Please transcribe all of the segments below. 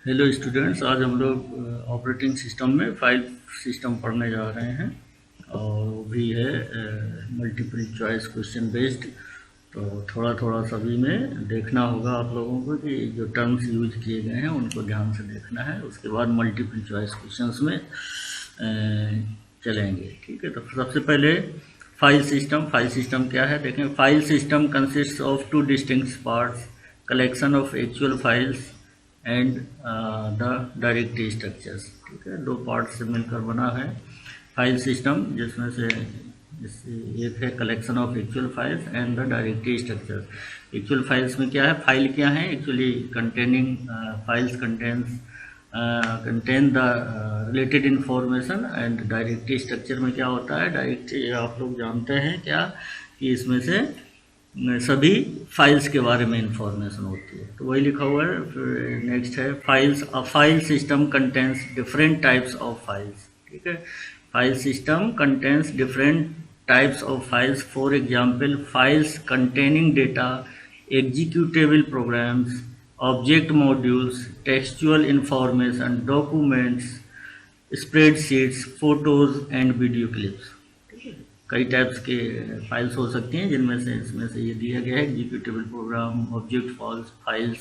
Hello students, आज हम लोग ऑपरेटिंग सिस्टम में फाइल सिस्टम पढ़ने जा रहे हैं और वो भी है मल्टीपल चॉइस क्वेश्चन बेस्ड। तो थोड़ा थोड़ा सभी में देखना होगा आप लोगों को कि जो टर्म्स यूज किए गए हैं उनको ध्यान से देखना है। उसके बाद मल्टीपल चॉइस क्वेश्चंस में चलेंगे। ठीक है, तो सबसे पहले फाइल सिस्टम क्या है देखें। File system consist of two distinct parts, collection of actual files and the directory structures. ठीक है, दो पार्ट से मिलकर बना है फाइल सिस्टम, जिसमें से एक है collection of actual files and the directory structure. Actual files में क्या है, फाइल क्या है actually containing files contain the related information. And directory structure में क्या होता है, डायरेक्टरी आप लोग जानते हैं क्या कि इसमें से सभी फाइल्स के बारे में इंफॉर्मेशन होती है। तो वही लिखा हुआ है। फिर नेक्स्ट है files. A file system contains different types of files. ठीक है, file system contains different types of files. For example, files containing data, executable programs, object modules, textual information, documents, spreadsheets, photos and video clips. कई types के फाइल्स हो सकती हैं, जिनमें से इसमें से ये दिया गया है executable program, object files,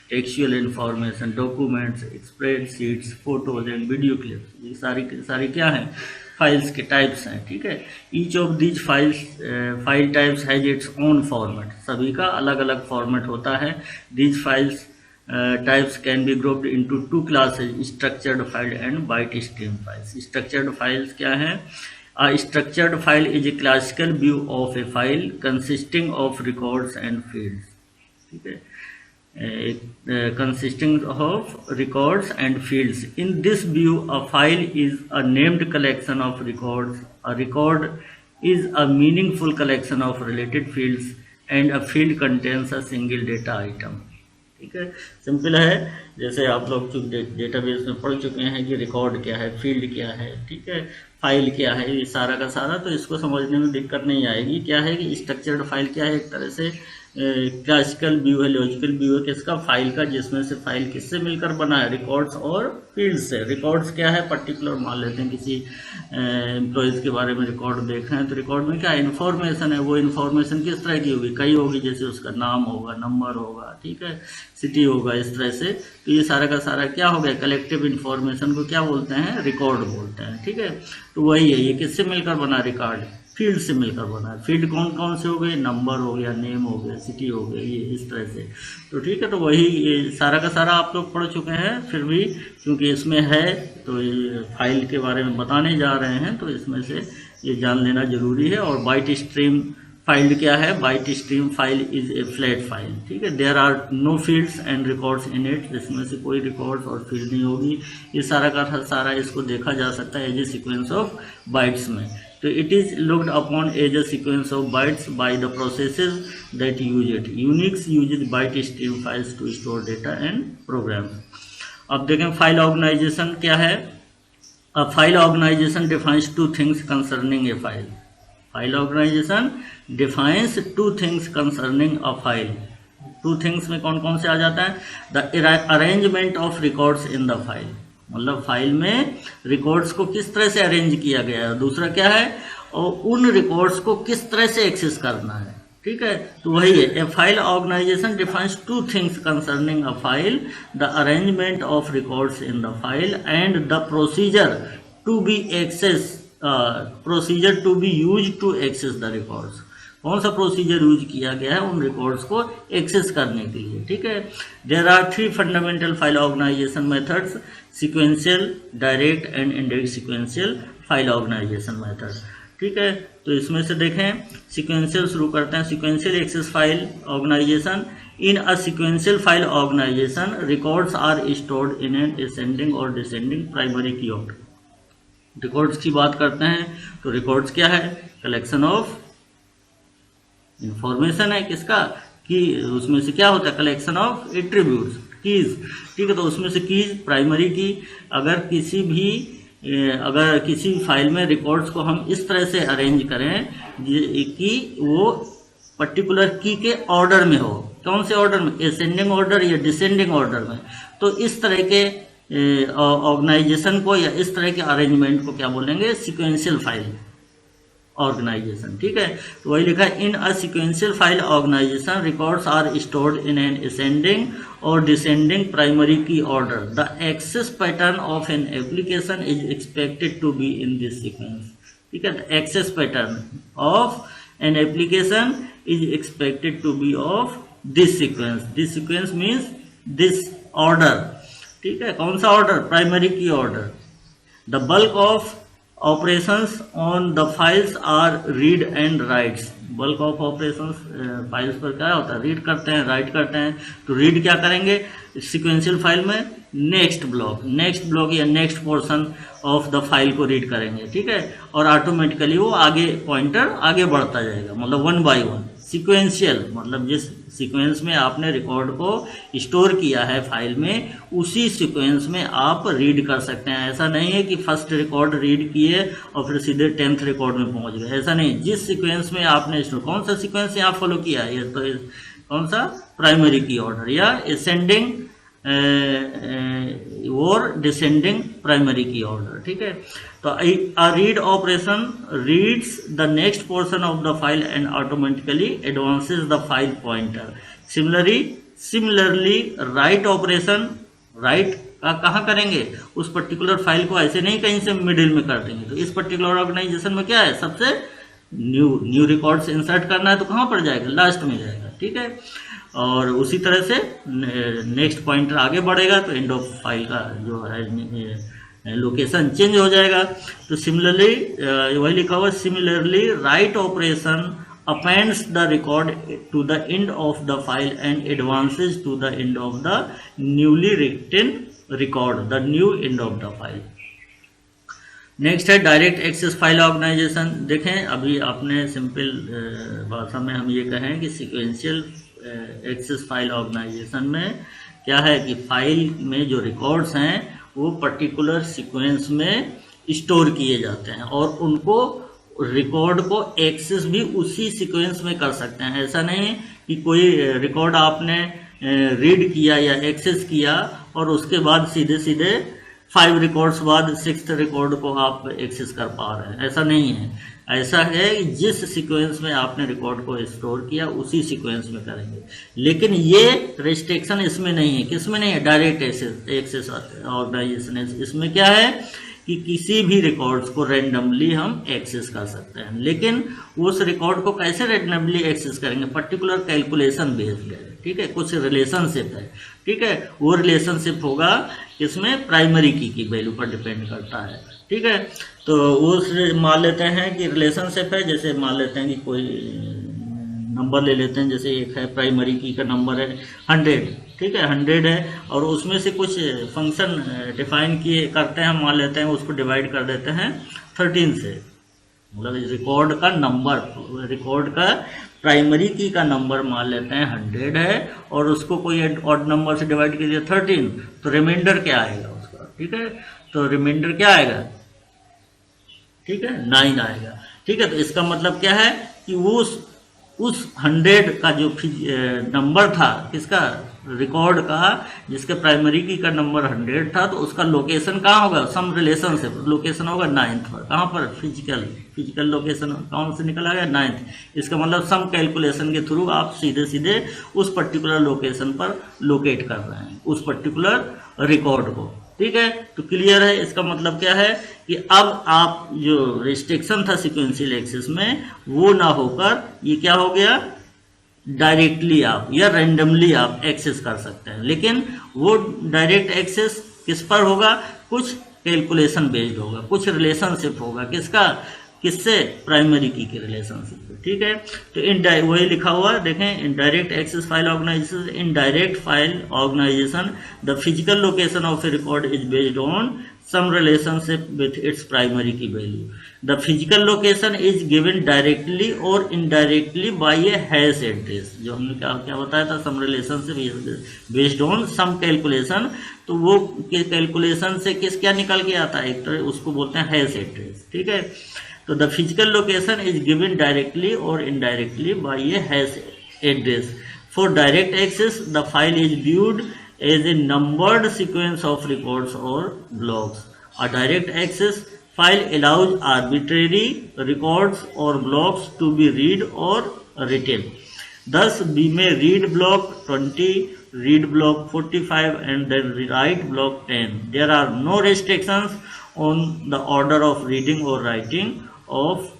textual information, documents, spreadsheets, photos and video clips. ये सारी क्या हैं, फाइल्स के टाइप्स हैं। ठीक है, each of these file types has its own format. सभी का अलग अलग फॉर्मेट होता है। These files types can be grouped into two classes, structured file and byte stream files. Structured files क्या है? A structured file is a classical view of a file consisting of records and fields. ठीक है, consisting of records and fields. In this view, a file is a named collection of records. A record is a meaningful collection of related fields, and a field contains a single data item. ठीक है, simple है। जैसे आप लोग database में पढ़ चुके हैं कि रिकॉर्ड क्या है, फील्ड क्या है, ठीक है, फाइल क्या है, ये सारा का सारा, तो इसको समझने में दिक्कत नहीं आएगी। क्या है कि स्ट्रक्चर्ड फाइल क्या है, एक तरह से क्लासिकल व्यू है, लॉजिकल व्यू है किसका, फाइल का, जिसमें से फाइल किससे मिलकर बना है, रिकॉर्ड्स और फील्ड से। रिकॉर्ड्स क्या है, पर्टिकुलर मान लेते हैं किसी एम्प्लॉयज़ के बारे में रिकॉर्ड देख रहे हैं, तो रिकॉर्ड में क्या इन्फॉर्मेशन है, वो इन्फॉर्मेशन किस तरह की होगी, कई होगी, जैसे उसका नाम होगा, नंबर होगा, ठीक है, सिटी होगा, इस तरह से। तो ये सारा का सारा क्या हो गया, कलेक्टिव इन्फॉर्मेशन को क्या बोलते हैं, रिकॉर्ड बोलते हैं। ठीक है, तो वही है, ये किससे मिलकर बना, रिकॉर्ड फील्ड से मिलकर बना है। फील्ड कौन कौन से हो गए, नंबर हो गया, नेम हो गया, सिटी हो गया, ये इस तरह से। तो ठीक है, तो वही ये सारा का सारा आप लोग पढ़ चुके हैं। फिर भी क्योंकि इसमें है तो ये फाइल के बारे में बताने जा रहे हैं, तो इसमें से ये जान लेना जरूरी है। और बाइट स्ट्रीम फाइल क्या है, byte stream file is a flat file. ठीक है, there are no fields and records in it. इसमें से कोई रिकॉर्ड्स और फील्ड नहीं होगी। ये सारा का सारा इसको देखा जा सकता है as a sequence of bytes में। तो it is looked upon as a sequence of bytes by the processes that use it. Unix uses byte stream files to store data and programs. अब देखें फाइल ऑर्गेनाइजेशन क्या है। A file organisation defines two things concerning a file. File organisation defines two things concerning a file. Two things में कौन कौन से आ जाता है, the arrangement of records in the file, मतलब फाइल में रिकॉर्ड्स को किस तरह से अरेंज किया गया है। दूसरा क्या है, और उन रिकॉर्ड्स को किस तरह से एक्सेस करना है। ठीक है, तो वही है, a file organisation defines two things concerning a file, the arrangement of records in the file and the procedure to be access procedure to be use to access the records. कौन सा procedure use किया गया है उन records को access करने के लिए। ठीक है, there are three fundamental file organisation methods, sequential, direct and indirect sequential file organisation method. ठीक है, तो इसमें से देखें सीक्वेंशियल शुरू करते हैं। Sequential access file organisation. In a sequential file organisation records are stored in an ascending और descending primary key order. Records की बात करते हैं तो रिकॉर्ड्स क्या है, कलेक्शन ऑफ इंफॉर्मेशन है किसका, कि उसमें से क्या होता है, कलेक्शन ऑफ एट्रीब्यूट्स, कीज। ठीक है, तो उसमें से कीज प्राइमरी की। अगर किसी फाइल में रिकॉर्ड्स को हम इस तरह से अरेंज करें कि वो पर्टिकुलर की के ऑर्डर में हो, कौन से ऑर्डर में, असेंडिंग ऑर्डर या डिसेंडिंग ऑर्डर में, तो इस तरह के ऑर्गेनाइजेशन को या इस तरह के अरेंजमेंट को क्या बोलेंगे, सीक्वेंशियल फाइल ऑर्गेनाइजेशन। ठीक है, तो वही लिखा है, in a sequential file organisation records are stored in an ascending और descending primary key order. The access pattern of an application is expected to be in this sequence. ठीक है, the access pattern of an application is expected to be of this sequence. This sequence means this order. ठीक है, कौन सा order, primary key order. The bulk of operations on the files are read and rights. Bulk of operations files पर क्या होता है, read करते हैं, राइट करते हैं। तो रीड क्या करेंगे सीक्वेंशियल फाइल में, नेक्स्ट ब्लॉक या next portion of the file को रीड करेंगे। ठीक है, और ऑटोमेटिकली वो आगे पॉइंटर आगे बढ़ता जाएगा, मतलब 1 by 1। सीक्वेंशियल मतलब जिस सीक्वेंस में आपने रिकॉर्ड को स्टोर किया है फाइल में, उसी सीक्वेंस में आप रीड कर सकते हैं। ऐसा नहीं है कि फर्स्ट रिकॉर्ड रीड किए और फिर सीधे 10th रिकॉर्ड में पहुंच गए, ऐसा नहीं। जिस सीक्वेंस में आपने स्टोर, कौन सा सीक्वेंस यहाँ फॉलो किया है, तो कौन सा, प्राइमरी की ऑर्डर या असेंडिंग और डिसेंडिंग प्राइमरी की ऑर्डर। ठीक है, तो a read operation reads the next portion of the file and automatically advances the file pointer. Similarly write operation, write का कहाँ करेंगे, उस पर्टिकुलर फाइल को ऐसे नहीं कहीं से मिडिल में कर देंगे। तो इस पर्टिकुलर ऑर्गेनाइजेशन में क्या है, सबसे न्यू रिकॉर्ड्स इंसर्ट करना है तो कहाँ पर जाएगा, लास्ट में जाएगा। ठीक है, और उसी तरह से नेक्स्ट पॉइंटर आगे बढ़ेगा तो एंड ऑफ फाइल का जो है लोकेशन चेंज हो जाएगा। तो सिमिलरली वही लिखा हुआ, similarly write operation appends the record to the end of the file and advances to the end of the newly written record, the new end of the file. Next है direct access file organisation. देखें, अभी आपने simple भाषा में हम ये कहें कि सीक्वेंशियल एक्सेस फाइल ऑर्गेनाइजेशन में क्या है कि फाइल में जो रिकॉर्ड्स हैं वो पर्टिकुलर सीक्वेंस में स्टोर किए जाते हैं और उनको रिकॉर्ड को एक्सेस भी उसी सीक्वेंस में कर सकते हैं। ऐसा नहीं कि कोई रिकॉर्ड आपने रीड किया या एक्सेस किया और उसके बाद सीधे सीधे 5 रिकॉर्ड्स बाद 6th रिकॉर्ड को आप एक्सेस कर पा रहे हैं, ऐसा नहीं है। ऐसा है कि जिस सीक्वेंस में आपने रिकॉर्ड को स्टोर किया उसी सीक्वेंस में करेंगे। लेकिन ये रिस्ट्रिक्शन इसमें नहीं है, किसमें नहीं है, डायरेक्ट एक्सेस ऑर्गेनाइजेशन। इसमें क्या है कि किसी भी रिकॉर्ड्स को रैंडमली हम एक्सेस कर सकते हैं, लेकिन उस रिकॉर्ड को कैसे रैंडमली एक्सेस करेंगे, पर्टिकुलर कैलकुलेशन बेस्ड है। ठीक है, कुछ रिलेशनशिप है। ठीक है, वो रिलेशनशिप होगा इसमें प्राइमरी की वैल्यू पर डिपेंड करता है। ठीक है, तो वो मान लेते हैं कि रिलेशनशिप है, जैसे मान लेते हैं कि कोई नंबर ले लेते हैं, जैसे एक है प्राइमरी की का नंबर है 100। ठीक है, 100 है और उसमें से कुछ फंक्शन डिफाइन किए करते हैं, मान लेते हैं उसको डिवाइड कर देते हैं 13 से। मतलब रिकॉर्ड का नंबर, रिकॉर्ड का प्राइमरी की का नंबर मान लेते हैं 100 है और उसको कोई ऑड नंबर से डिवाइड कीजिए 13, तो रिमाइंडर क्या आएगा उसका। ठीक है, तो रिमाइंडर क्या आएगा, ठीक है, 9 आएगा। ठीक है, तो इसका मतलब क्या है कि उस 100 का जो नंबर था किसका, रिकॉर्ड का, जिसके प्राइमरी की का नंबर 100 था, तो उसका लोकेशन कहाँ होगा, सम रिलेशनशिप लोकेशन होगा 9th पर। कहाँ पर, फिजिकल लोकेशन कौन से निकल आ गया, 9th। इसका मतलब सम कैलकुलेशन के थ्रू आप सीधे सीधे उस पर्टिकुलर लोकेशन पर लोकेट कर रहे हैं उस पर्टिकुलर रिकॉर्ड को। ठीक है, तो क्लियर है। इसका मतलब क्या है कि अब आप जो रिस्ट्रिक्शन था सीक्वेंशियल एक्सेस में वो ना होकर ये क्या हो गया, डायरेक्टली आप या रैंडमली आप एक्सेस कर सकते हैं। लेकिन वो डायरेक्ट एक्सेस किस पर होगा, कुछ कैलकुलेशन बेस्ड होगा, कुछ रिलेशनशिप होगा, किससे, प्राइमरी की के रिलेशनशिप। ठीक है, तो वही लिखा हुआ देखें, indirect access file organisation. Indirect file organisation, the physical location of a record is based on some relationship with its primary key value. The physical location is given directly or indirectly by a hash address. जो हमने क्या बताया था, some relationship is based on some calculation। तो वो calculation से क्या निकल के आता है, एक तरह उसको बोलते हैं हैश एड्रेस। ठीक है, तो the physical location is given directly or indirectly by a hash address. For direct access, the file is viewed as a numbered sequence of records or blocks. A direct access file allows arbitrary records or blocks to be read or written. Thus, we may read block 20, read block 45, and then write block 10. There are no restrictions on the order of reading or writing of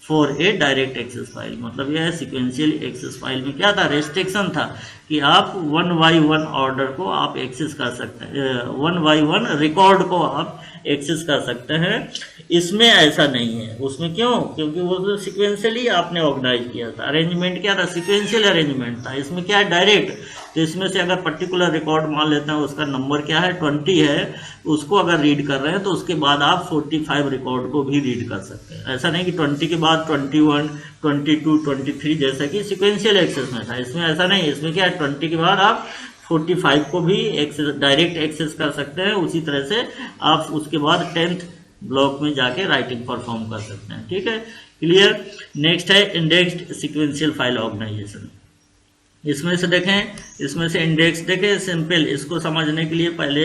for a direct access file. मतलब यह sequential access file में क्या था, restriction था कि आप 1 by 1 order को आप एक्सेस कर सकते हैं, 1 बाई 1 रिकॉर्ड को आप एक्सेस कर सकते हैं। इसमें ऐसा नहीं है। उसमें क्यों? क्योंकि वो तो सिक्वेंशियली आपने ऑर्गेनाइज किया था, अरेंजमेंट क्या था, सिक्वेंशियल अरेंजमेंट था। इसमें क्या है, डायरेक्ट। तो इसमें से अगर पर्टिकुलर रिकॉर्ड मान लेते हैं उसका नंबर क्या है, 20 है, उसको अगर रीड कर रहे हैं तो उसके बाद आप 45 रिकॉर्ड को भी रीड कर सकते हैं। ऐसा नहीं कि 20 के बाद 21, 22, 23 जैसा कि सिक्वेंशियल एक्सेस में था। इसमें ऐसा नहीं। इसमें क्या है, 20 के बाद आप 45 को भी एक्सेस, डायरेक्ट एक्सेस कर सकते हैं। उसी तरह से आप उसके बाद 10th ब्लॉक में जाके राइटिंग परफॉर्म कर सकते हैं। ठीक है, क्लियर। नेक्स्ट है इंडेक्स्ड सिक्वेंशियल फाइल ऑर्गेनाइजेशन। इसमें से देखें, इसमें से इंडेक्स देखें, सिंपल। इसको समझने के लिए पहले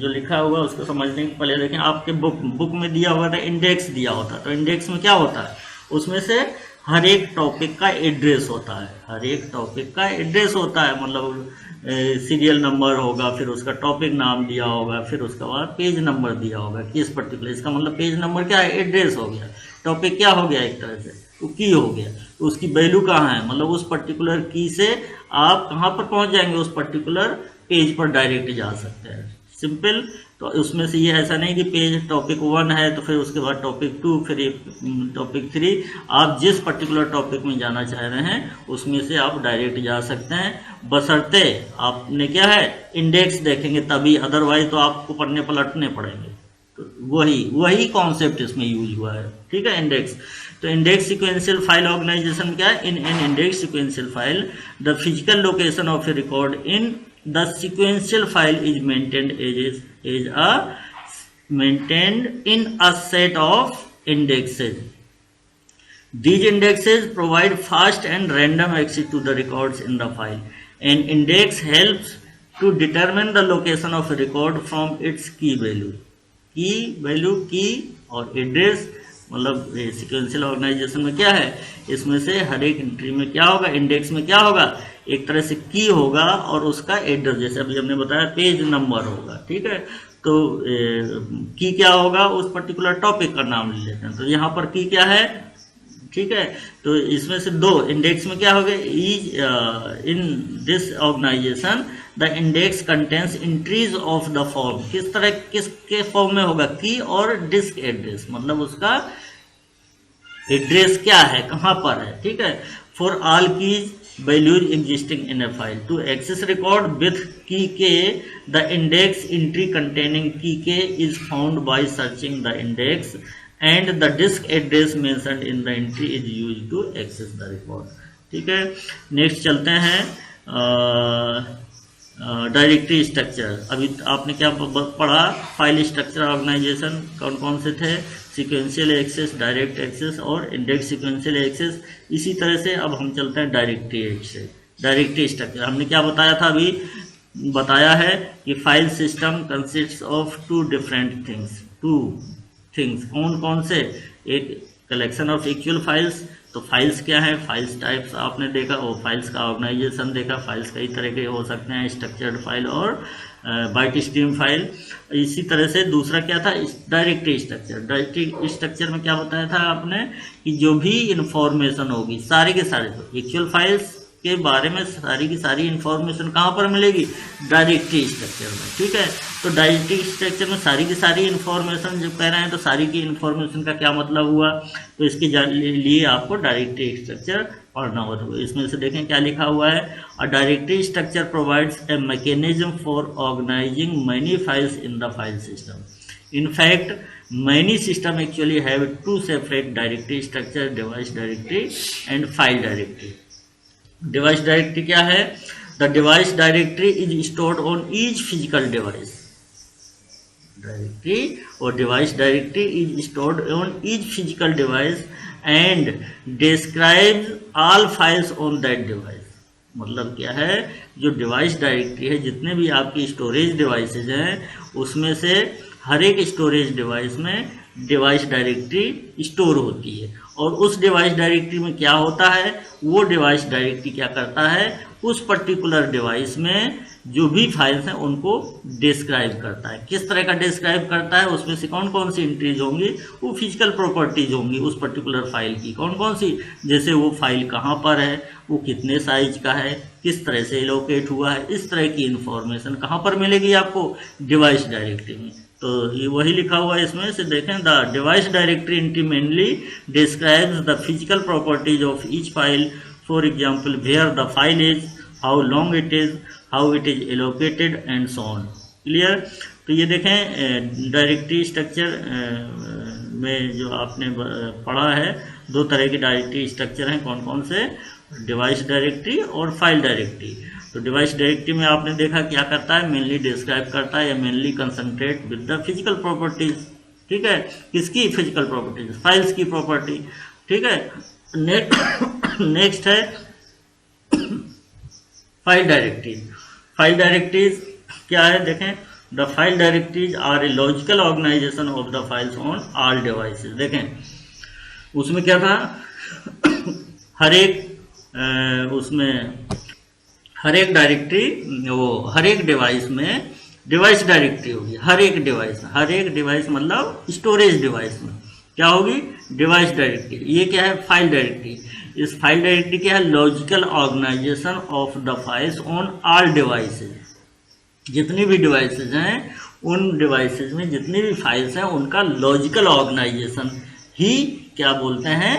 जो लिखा हुआ उसको समझने के पहले देखें, आपके बुक में दिया हुआ था, इंडेक्स दिया होता। तो इंडेक्स में क्या होता है, उसमें से हर एक टॉपिक का एड्रेस होता है, हर एक टॉपिक का एड्रेस होता है। मतलब सीरियल नंबर होगा, फिर उसका टॉपिक नाम दिया होगा, फिर उसके बाद पेज नंबर दिया होगा किस पर्टिकुलर। इसका मतलब पेज नंबर क्या है, एड्रेस हो गया। टॉपिक क्या हो गया, एक तरह से वो की हो गया। तो उसकी वैल्यू कहाँ है, मतलब उस पर्टिकुलर की से आप कहाँ पर पहुँच जाएंगे, उस पर्टिकुलर पेज पर डायरेक्ट जा सकते हैं। सिंपल। तो उसमें से ये ऐसा नहीं कि पेज टॉपिक 1 है तो फिर उसके बाद टॉपिक 2, फिर टॉपिक 3। आप जिस पर्टिकुलर टॉपिक में जाना चाह रहे हैं उसमें से आप डायरेक्ट जा सकते हैं, बशर्ते आपने क्या है, इंडेक्स देखेंगे तभी, अदरवाइज तो आपको पढ़ने पलटने पड़ेंगे। तो वही कॉन्सेप्ट इसमें यूज हुआ है। ठीक है, इंडेक्स। तो इंडेक्स सिक्वेंशियल फाइल ऑर्गेनाइजेशन क्या है, in an index sequential file the physical location of a record in the sequential file is maintained in a set of indexes. These indexes provide fast and random access to the records in the file. An index helps to determine the location of a record from its key value. की और address, मतलब sequential organisation में क्या है, इसमें से हर एक entry में क्या होगा, इंडेक्स में क्या होगा, एक तरह से की होगा और उसका एड्रेस, जैसे अभी हमने बताया पेज नंबर होगा। ठीक है, तो की क्या होगा, उस पर्टिकुलर टॉपिक का नाम ले लेते हैं। तो यहाँ पर की क्या है, ठीक है। तो इसमें से दो इंडेक्स में क्या हो गया, in this organisation the index contains entries of the form. किस तरह, किसके फॉर्म में होगा, की और डिस्क एड्रेस, मतलब उसका एड्रेस क्या है, कहाँ पर है। ठीक है, for all keys values existing in a file. To access record with key k, the index entry containing key k is found by searching the index, and the disk address mentioned in the entry is used to access the record. ठीक है, next चलते हैं directory structure. अभी आपने क्या पढ़ा, file structure organisation कौन कौन से थे, सीक्वेंशियल एक्सेस, डायरेक्ट एक्सेस और इंडेक्स सिक्वेंशियल एक्सेस। इसी तरह से अब हम चलते हैं डायरेक्टरी एक्सेस, डायरेक्टरी स्ट्रक्चर। हमने क्या बताया था, अभी बताया है कि file system consists of two things. कौन कौन से, एक कलेक्शन ऑफ एक्चुअल फाइल्स। तो फाइल्स क्या है, फाइल्स टाइप्स आपने देखा, वो फाइल्स का ऑर्गेनाइजेशन देखा। फाइल्स कई तरह के हो सकते हैं, स्ट्रक्चर्ड फाइल और बाइट स्ट्रीम फाइल। इसी तरह से दूसरा क्या था, डायरेक्टरी स्ट्रक्चर। डायरेक्टरी स्ट्रक्चर में क्या बताया था आपने कि जो भी इंफॉर्मेशन होगी, सारे के सारे एक्चुअल फाइल्स के बारे में सारी की सारी इंफॉर्मेशन कहाँ पर मिलेगी, डायरेक्टरी स्ट्रक्चर में। ठीक है, तो डायरेक्टरी स्ट्रक्चर में सारी की सारी इंफॉर्मेशन जब कह रहे हैं तो सारी की इंफॉर्मेशन का क्या मतलब हुआ, तो इसके लिए आपको डायरेक्टरी स्ट्रक्चर पढ़ना होगा। तो इसमें से देखें क्या लिखा हुआ है, a directory structure provides a mechanism for organising many files in the file system. In fact, many systems actually have two separate directory structure, device directory and file directory. Device directory क्या है? The device directory is stored on each physical device. Directory or device directory is stored on each physical device and describes all files on that device. मतलब क्या है, जो device directory है, जितने भी आपकी स्टोरेज डिवाइसेज हैं उसमें से हर एक स्टोरेज डिवाइस में डिवाइस डायरेक्टरी स्टोर होती है। और उस डिवाइस डायरेक्टरी में क्या होता है, वो डिवाइस डायरेक्टरी क्या करता है, उस पर्टिकुलर डिवाइस में जो भी फाइल्स हैं उनको डिस्क्राइब करता है। किस तरह का डिस्क्राइब करता है, उसमें से कौन कौन सी एंट्रीज होंगी, वो फिजिकल प्रॉपर्टीज होंगी उस पर्टिकुलर फाइल की। कौन कौन सी, जैसे वो फाइल कहाँ पर है, वो कितने साइज का है, किस तरह से एलोकेट हुआ है, इस तरह की इंफॉर्मेशन कहाँ पर मिलेगी आपको, डिवाइस डायरेक्टरी में। तो ये वही लिखा हुआ है इसमें से देखें, the device directory entry mainly describes the physical properties of each file, for example where the file is, how long it is, how it is allocated and so on. Clear. तो ये देखें डायरेक्टरी स्ट्रक्चर में जो आपने पढ़ा है, दो तरह की डायरेक्टरी स्ट्रक्चर हैं, कौन कौन से, डिवाइस डायरेक्टरी और फाइल डायरेक्टरी। तो डिवाइस डायरेक्टरी में आपने देखा क्या करता है, मेनली डिस्क्राइब करता है या mainly concentrate with the physical properties. ठीक है, किसकी फिजिकल प्रॉपर्टीज, फाइल्स की प्रॉपर्टी। ठीक है, नेक्स्ट है फाइल डायरेक्टरीज। फाइल डायरेक्टरीज क्या है, देखें, the file directories are a logical organisation of the files on all devices. देखें उसमें क्या था, हर एक उसमें हर एक डायरेक्टरी, वो हर एक डिवाइस में डिवाइस डायरेक्टरी होगी, हर एक डिवाइस मतलब स्टोरेज डिवाइस में क्या होगी, डिवाइस डायरेक्टरी। ये क्या है, फाइल डायरेक्टरी। इस फाइल डायरेक्टरी क्या है, logical organisation of the files on all devices. जितनी भी डिवाइसेज हैं उन डिवाइसेज में जितनी भी फाइल्स हैं उनका लॉजिकल ऑर्गेनाइजेशन ही क्या बोलते हैं,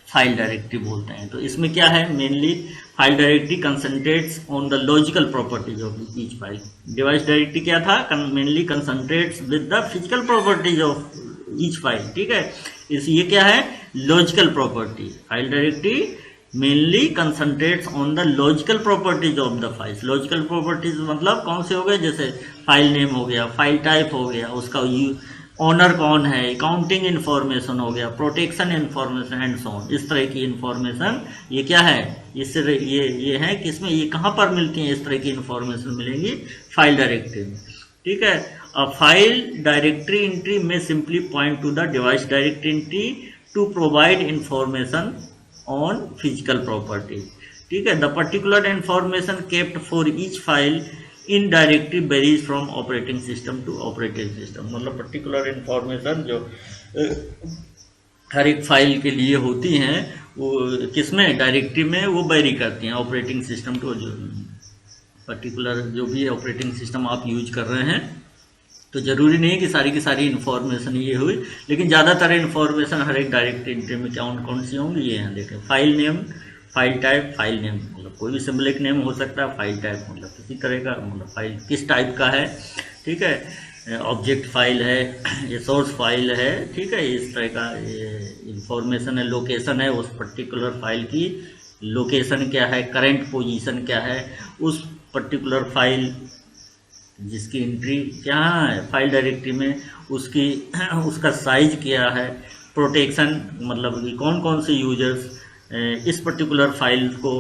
फाइल डायरेक्टरी बोलते हैं। तो इसमें क्या है, mainly file directory concentrates on the logical properties of each file. Device directory क्या था, mainly concentrates with the physical properties of each file. ठीक है, ये क्या है, logical property. File directory mainly concentrates on the logical properties of the files. Logical properties मतलब कौन से हो गए, जैसे फाइल नेम हो गया, फाइल टाइप हो गया, उसका ऑनर कौन है, अकाउंटिंग इन्फॉर्मेशन हो गया, protection information and so on. इस तरह की इन्फॉर्मेशन ये क्या है, इससे ये है कि इसमें ये कहाँ पर मिलती है, इस तरह की इन्फॉर्मेशन मिलेगी फाइल डायरेक्टरी में। ठीक है, अ फाइल डायरेक्टरी एंट्री में simply point to the device directory entry to provide information on physical property. ठीक है, the particular information kept for each file in directory varies from operating system to operating system. मतलब particular information जो हर एक file के लिए होती हैं वो किसमें, डायरेक्टरी में, वो वेरी करती हैं ऑपरेटिंग सिस्टम टू। जो पर्टिकुलर जो भी ऑपरेटिंग सिस्टम आप यूज कर रहे हैं, तो जरूरी नहीं है कि सारी की सारी इन्फॉर्मेशन ये हुई, लेकिन ज़्यादातर इन्फॉर्मेशन हर एक डायरेक्टरी एंट्री में कौन कौन सी होंगी, ये हैं देखें, file name, file type, file name मतलब कोई भी सिंबलिक नेम हो सकता है, फाइल टाइप मतलब किसी तरह का, मतलब फाइल किस टाइप का है। ठीक है, ऑब्जेक्ट फाइल है, ये सोर्स फाइल है। ठीक है, इस तरह का इंफॉर्मेशन है, लोकेशन है, उस पर्टिकुलर फाइल की लोकेशन क्या है, करंट पोजीशन क्या है, उस पर्टिकुलर फाइल जिसकी एंट्री क्या है फाइल डायरेक्टरी में, उसका साइज क्या है, प्रोटेक्शन मतलब कि कौन कौन से यूजर्स इस पर्टिकुलर फाइल को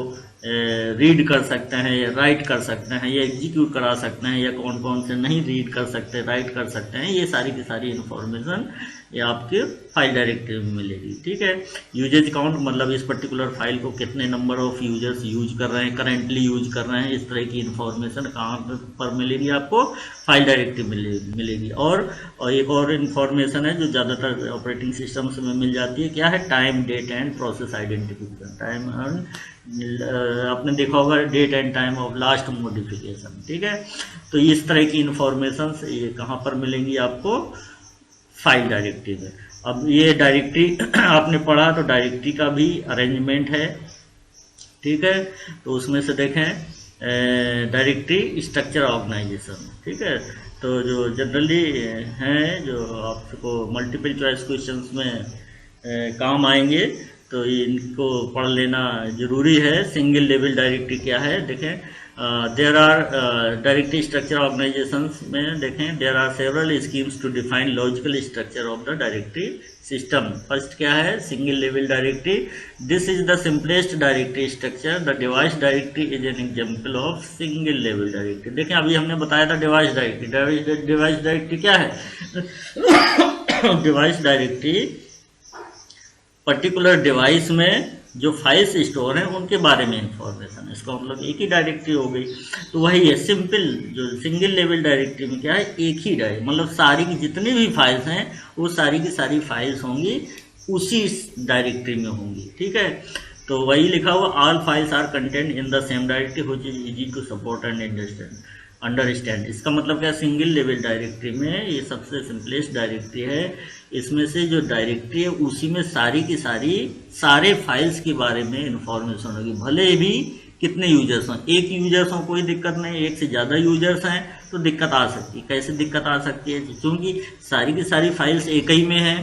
रीड कर सकते हैं या राइट कर सकते हैं या एग्जीक्यूट करा सकते हैं, या कौन कौन से नहीं रीड कर सकते, राइट कर सकते हैं, ये सारी की सारी इन्फॉर्मेशन ये आपके फाइल डायरेक्टरी में मिलेगी। ठीक है, यूजेज काउंट मतलब इस पर्टिकुलर फाइल को कितने नंबर ऑफ यूजर्स यूज कर रहे हैं, करेंटली यूज कर रहे हैं, इस तरह की इन्फॉर्मेशन कहाँ पर मिलेगी आपको, फाइल डायरेक्टरी मिलेगी। और एक और इन्फॉर्मेशन है जो ज़्यादातर ऑपरेटिंग सिस्टम्स में मिल जाती है, क्या है, time, date and process identification. Time आपने देखा होगा, date and time of last modification. ठीक है, तो इस तरह की इन्फॉर्मेशन ये कहाँ पर मिलेंगी आपको, फाइल डायरेक्टरी में। अब ये डायरेक्टरी आपने पढ़ा, तो डायरेक्टरी का भी अरेंजमेंट है। ठीक है, तो उसमें से देखें डायरेक्टरी स्ट्रक्चर ऑर्गेनाइजेशन। ठीक है, तो जो जनरली हैं, जो आपको मल्टीपल चॉइस क्वेश्चंस में काम आएंगे, तो इनको पढ़ लेना जरूरी है। सिंगल लेवल डायरेक्टरी क्या है, देखें there are directory structure organizations में देखें, there are several schemes to define logical structure of the directory system. First क्या है, single level directory. This is the simplest directory structure. The device directory is an example of single level directory. देखें अभी हमने बताया था device directory. Device directory क्या है? Device directory particular device में जो फाइल्स स्टोर हैं उनके बारे में इंफॉर्मेशन है। इसका मतलब एक ही डायरेक्टरी हो गई। तो वही है सिंपल, जो सिंगल लेवल डायरेक्टरी में क्या है, एक ही डायरेक्टरी, मतलब सारी की जितनी भी फाइल्स हैं वो सारी की सारी फाइल्स होंगी उसी डायरेक्टरी में होंगी। ठीक है, तो वही लिखा हुआ, all files are content in the same directory which is easy to support and understand. इसका मतलब क्या, सिंगल लेवल डायरेक्टरी में ये सबसे सिंपलेस्ट डायरेक्टरी है। इसमें से जो डायरेक्टरी है उसी में सारी की सारी सारे फाइल्स के बारे में इंफॉर्मेशन होगी, भले भी कितने यूजर्स हों। एक यूजर्स हों कोई दिक्कत नहीं, एक से ज़्यादा यूजर्स हैं तो दिक्कत आ सकती है। कैसे दिक्कत आ सकती है? क्योंकि सारी की सारी फाइल्स एक ही में है,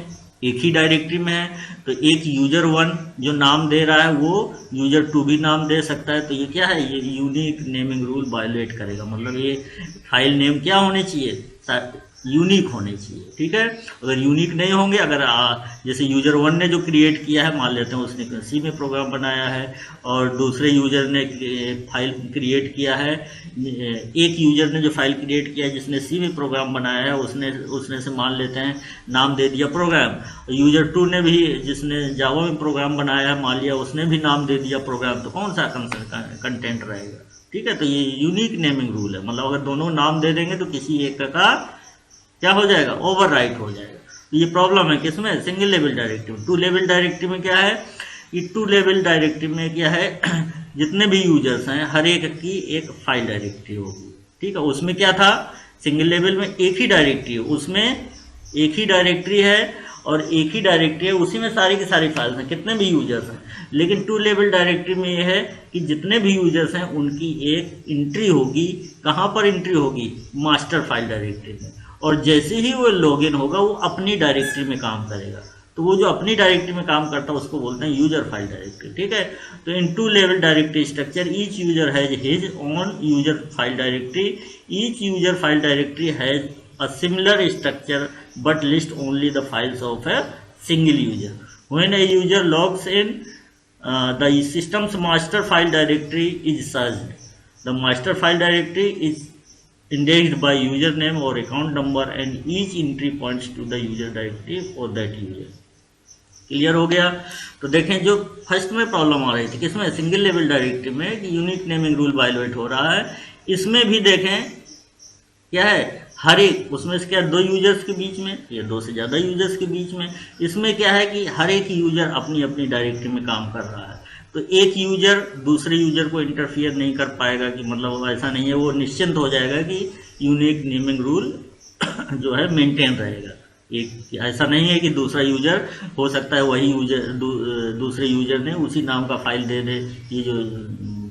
एक ही डायरेक्टरी में है, तो एक यूजर 1 जो नाम दे रहा है वो यूजर 2 भी नाम दे सकता है। तो ये क्या है, ये यूनिक नेमिंग रूल वायलेट करेगा। मतलब ये फाइल नेम क्या होने चाहिए, यूनिक होने चाहिए। ठीक है, अगर यूनिक नहीं होंगे, अगर जैसे यूजर 1 ने जो क्रिएट किया है, मान लेते हैं उसने सी में प्रोग्राम बनाया है और दूसरे यूजर ने फाइल क्रिएट किया है, एक यूजर ने जो फाइल क्रिएट किया है जिसने सी में प्रोग्राम बनाया है उसने से मान लेते हैं नाम दे दिया प्रोग्राम। यूजर 2 ने भी जिसने जावा में प्रोग्राम बनाया है मान लिया, उसने भी नाम दे दिया प्रोग्राम। तो कौन सा कंटेंट रहेगा? ठीक है, तो ये यूनिक नेमिंग रूल है। मतलब अगर दोनों नाम दे देंगे तो किसी एक का क्या हो जाएगा, ओवरराइट हो जाएगा। तो ये प्रॉब्लम है किसमें, सिंगल लेवल डायरेक्टरी में। 2 लेवल डायरेक्टरी में क्या है, ये 2 लेवल डायरेक्टरी में क्या है, जितने भी यूजर्स हैं हर एक की एक फाइल डायरेक्टरी होगी। ठीक है, उसमें क्या था, सिंगल लेवल में एक ही डायरेक्टरी है, उसमें एक ही डायरेक्टरी है और एक ही डायरेक्टरी है, उसी में सारी की सारी फाइल्स हैं, कितने भी यूजर्स हैं। लेकिन 2 लेवल डायरेक्टरी में यह है कि जितने भी यूजर्स हैं उनकी एक एंट्री होगी। कहाँ पर एंट्री होगी, मास्टर फाइल डायरेक्टरी में। और जैसे ही वो लॉगिन होगा वो अपनी डायरेक्टरी में काम करेगा। तो वो जो अपनी डायरेक्टरी में काम करता है उसको बोलते हैं यूजर फाइल डायरेक्टरी। ठीक है, तो इन 2 level directory structure each user has his own user file directory. Each user file directory has a similar structure but list only the files of a single user. When a user logs in the systems master file directory is searched. The master file directory is indexed by username or account number and each entry points to the user directory for that user। Clear हो गया? तो देखें जो first में problem आ रही थी किसमें, single level directory में, कि यूनिक नेमिंग रूल वायलेट हो रहा है। इसमें भी देखें क्या है, हर एक उसमें से क्या 2 यूजर्स के बीच में या 2 से ज़्यादा यूजर्स के बीच में। इसमें क्या है कि हर एक यूजर अपनी अपनी डायरेक्टरी में काम कर रहा है, तो एक यूजर दूसरे यूजर को इंटरफियर नहीं कर पाएगा। कि मतलब ऐसा नहीं है, वो निश्चिंत हो जाएगा कि यूनिक नेमिंग रूल जो है मेंटेन रहेगा। एक ऐसा नहीं है कि दूसरा यूजर हो सकता है वही यूजर दूसरे यूजर ने उसी नाम का फाइल दे दे। ये जो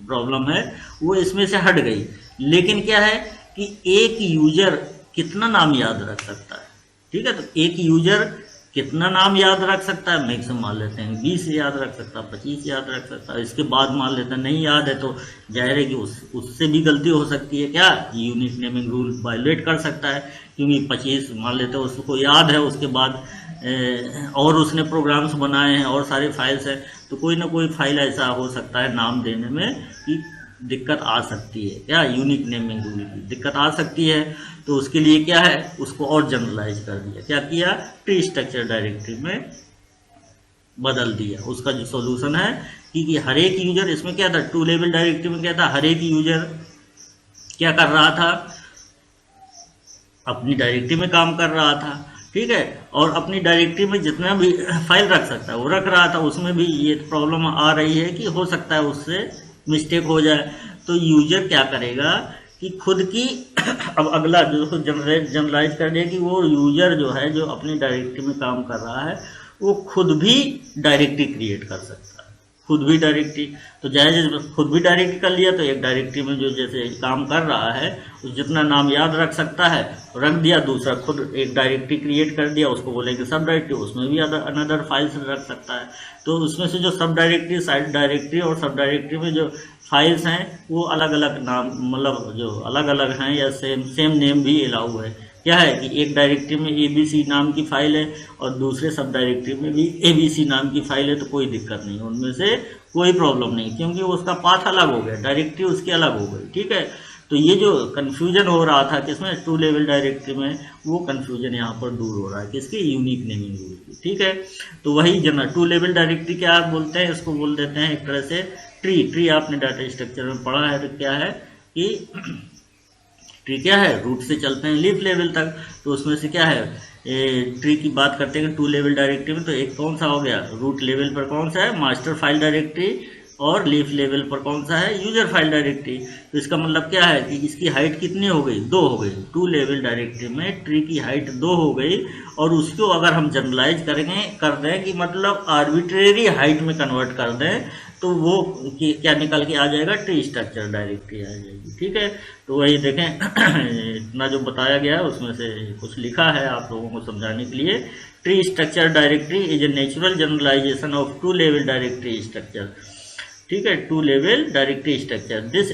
प्रॉब्लम है वो इसमें से हट गई। लेकिन क्या है कि एक यूजर कितना नाम याद रख सकता है। ठीक है, तो एक यूजर कितना नाम याद रख सकता है, मैक्सिमम मान लेते हैं 20 याद रख सकता है, 25 याद रख सकता है। इसके बाद मान लेते हैं नहीं याद है तो जाहिर है कि उससे भी गलती हो सकती है। क्या, यूनिक नेमिंग रूल वायलेट कर सकता है, क्योंकि 25 मान लेते हैं उसको याद है, उसके बाद और उसने प्रोग्राम्स बनाए हैं और सारे फाइल्स हैं, तो कोई ना कोई फाइल ऐसा हो सकता है नाम देने में कि दिक्कत आ सकती है। क्या, यूनिक नेमिंग रूल की दिक्कत आ सकती है। तो उसके लिए क्या है, उसको और जनरलाइज कर दिया। क्या किया, ट्री स्ट्रक्चर डायरेक्टरी में बदल दिया। उसका जो सॉल्यूशन है कि हर एक यूजर, इसमें क्या था 2 लेवल डायरेक्टरी में क्या था, हर एक यूजर क्या कर रहा था, अपनी डायरेक्टरी में काम कर रहा था। ठीक है, और अपनी डायरेक्टरी में जितना भी फाइल रख सकता है वो रख रहा था। उसमें भी ये प्रॉब्लम आ रही है कि हो सकता है उससे मिस्टेक हो जाए। तो यूजर क्या करेगा कि खुद की अब अगला जो जनरलाइज कर दिया कि वो यूजर जो है जो अपनी डायरेक्टरी में काम कर रहा है वो खुद भी डायरेक्टरी क्रिएट कर सकता है, खुद भी डायरेक्टरी। तो जैसे खुद भी डायरेक्टरी कर लिया तो एक डायरेक्टरी में जो जैसे काम कर रहा है उस जितना नाम याद रख सकता है रख दिया, दूसरा खुद एक डायरेक्टरी क्रिएट कर दिया, उसको बोलेंगे सब डायरेक्टरी, उसमें भी अनदर फाइल्स रख सकता है। तो उसमें से जो सब डायरेक्टरी, साइड डायरेक्टरी और सब डायरेक्टरी में जो फाइल्स हैं वो अलग अलग नाम, मतलब जो अलग अलग हैं या सेम सेम नेम भी अलाउ है। क्या है कि एक डायरेक्टरी में ABC नाम की फाइल है और दूसरे सब डायरेक्टरी में भी ABC नाम की फाइल है, तो कोई दिक्कत नहीं, उनमें से कोई प्रॉब्लम नहीं, क्योंकि उसका पाथ अलग हो गया, डायरेक्टरी उसकी अलग हो गई। ठीक है, तो ये जो कन्फ्यूजन हो रहा था किसमें, टू लेवल डायरेक्टरी में, वो कन्फ्यूजन यहाँ पर दूर हो रहा है किसकी, यूनिक नेमिंग रूल की। ठीक है, तो वही जनरल टू लेवल डायरेक्टरी क्या आप बोलते हैं, इसको बोल देते हैं एक तरह से ट्री। ट्री आपने डाटा स्ट्रक्चर में पढ़ा है, तो क्या है कि ट्री क्या है, रूट से चलते हैं लीफ लेवल तक, तो उसमें से क्या है, ट्री की बात करते हैं टू लेवल डायरेक्टरी में, तो एक कौन सा हो गया, रूट लेवल पर कौन सा है, मास्टर फाइल डायरेक्टरी, और लीफ लेवल पर कौन सा है, यूजर फाइल डायरेक्टरी। तो इसका मतलब क्या है कि इसकी हाइट कितनी हो गई, 2 हो गई। टू लेवल डायरेक्टरी में ट्री की हाइट 2 हो गई, और उसको अगर हम जनरलाइज कर दें कि मतलब आर्बिट्रेरी हाइट में कन्वर्ट कर दें, तो वो क्या निकल के आ जाएगा, ट्री स्ट्रक्चर डायरेक्टरी आ जाएगी। ठीक है, तो वही देखें इतना जो बताया गया है उसमें से कुछ लिखा है आप लोगों को समझाने के लिए। Tree structure directory is a natural generalization of two level directory structure. ठीक है, two level directory structure, this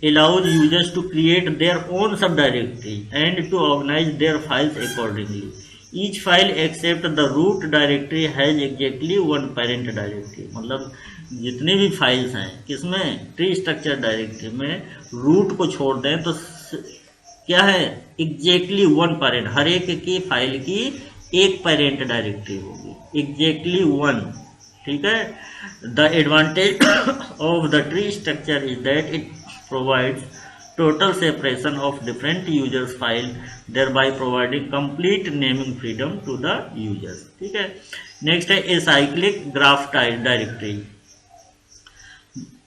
allows users to create their own sub directory and to organize their files accordingly. Each file except the root directory has exactly one parent directory. मतलब जितनी भी files हैं किसमें, tree structure directory में, root को छोड़ दें तो क्या है, एग्जैक्टली वन पेरेंट, हर एक की फाइल की एक पेरेंट डायरेक्टरी होगी, एग्जैक्टली वन। ठीक है, the advantage of the tree structure is that it provides total separation of different users file, thereby providing complete naming freedom to the users। ठीक है, next है acyclic graph directory।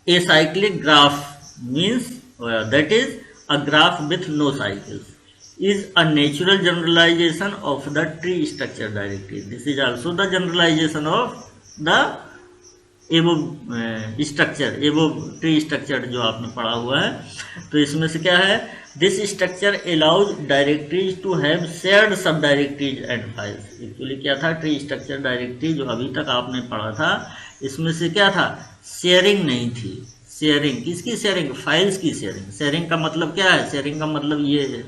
acyclic graph means that is a graph with no cycles, is a natural generalization of the tree structure directory। This is also the generalization of the एवो structure, एवो tree structure जो आपने पढ़ा हुआ है। तो इसमें से क्या है, this structure allows directories to have shared sub directories and files. Actually क्या था, ट्री स्ट्रक्चर डायरेक्टरी जो अभी तक आपने पढ़ा था, इसमें से क्या था, शेयरिंग नहीं थी। शेयरिंग किसकी शेयरिंग, फाइल्स की शेयरिंग। शेयरिंग का मतलब क्या है, शेयरिंग का मतलब ये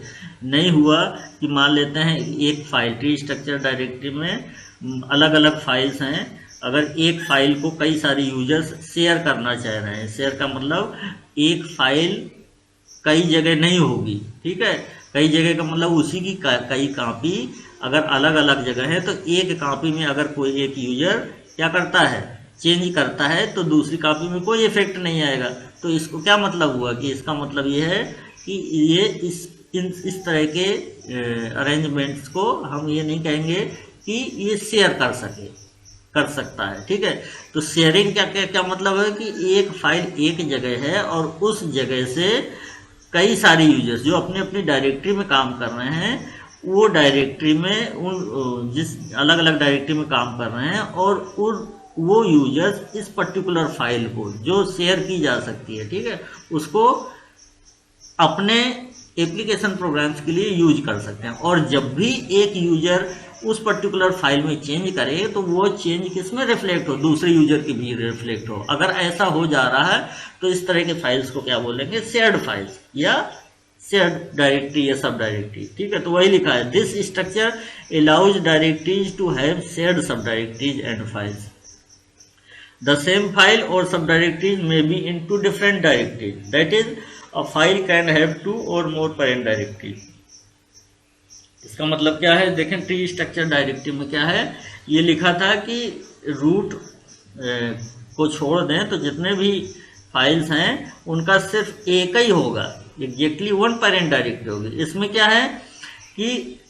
नहीं हुआ कि मान लेते हैं एक फाइल, ट्री स्ट्रक्चर डायरेक्टरी में अलग अलग फाइल्स हैं, अगर एक फाइल को कई सारे यूजर्स शेयर करना चाह रहे हैं, शेयर का मतलब एक फाइल कई जगह नहीं होगी। ठीक है, कई जगह का मतलब उसी की कई कॉपी अगर अलग अलग जगह है, तो एक कॉपी में अगर कोई एक यूजर क्या करता है, चेंज करता है, तो दूसरी कॉपी में कोई इफेक्ट नहीं आएगा। तो इसको क्या मतलब हुआ कि इसका मतलब ये है कि ये इस तरह के अरेंजमेंट्स को हम ये नहीं कहेंगे कि ये शेयर कर सकता है। ठीक है, तो शेयरिंग क्या मतलब है कि एक फाइल एक जगह है और उस जगह से कई सारे यूजर्स जो अपनी अपनी डायरेक्टरी में काम कर रहे हैं, वो डायरेक्टरी में उन जिस अलग अलग डायरेक्टरी में काम कर रहे हैं, और वो यूजर्स इस पर्टिकुलर फाइल को जो शेयर की जा सकती है, ठीक है, उसको अपने एप्लीकेशन प्रोग्राम्स के लिए यूज कर सकते हैं। और जब भी एक यूजर उस पर्टिकुलर फाइल में चेंज करे, तो वो चेंज किस में रिफ्लेक्ट हो, दूसरे यूजर की भी रिफ्लेक्ट हो। अगर ऐसा हो जा रहा है तो इस तरह के फाइल्स को क्या बोलेंगे, शेयर्ड फाइल्स या शेयर्ड डायरेक्टरी या सब डायरेक्टरी। ठीक है, तो वही लिखा है, this structure allows directories to have shared sub directories and files. The same file और sub directories may be in two different directories, that is a file can have 2 और more parent directories. इसका मतलब क्या है, देखें tree structure directory में क्या है, ये लिखा था कि रूट को छोड़ दें तो जितने भी फाइल्स हैं उनका सिर्फ एक ही होगा, एग्जैक्टली वन पेरेंट डायरेक्टरी होगी। इसमें क्या है कि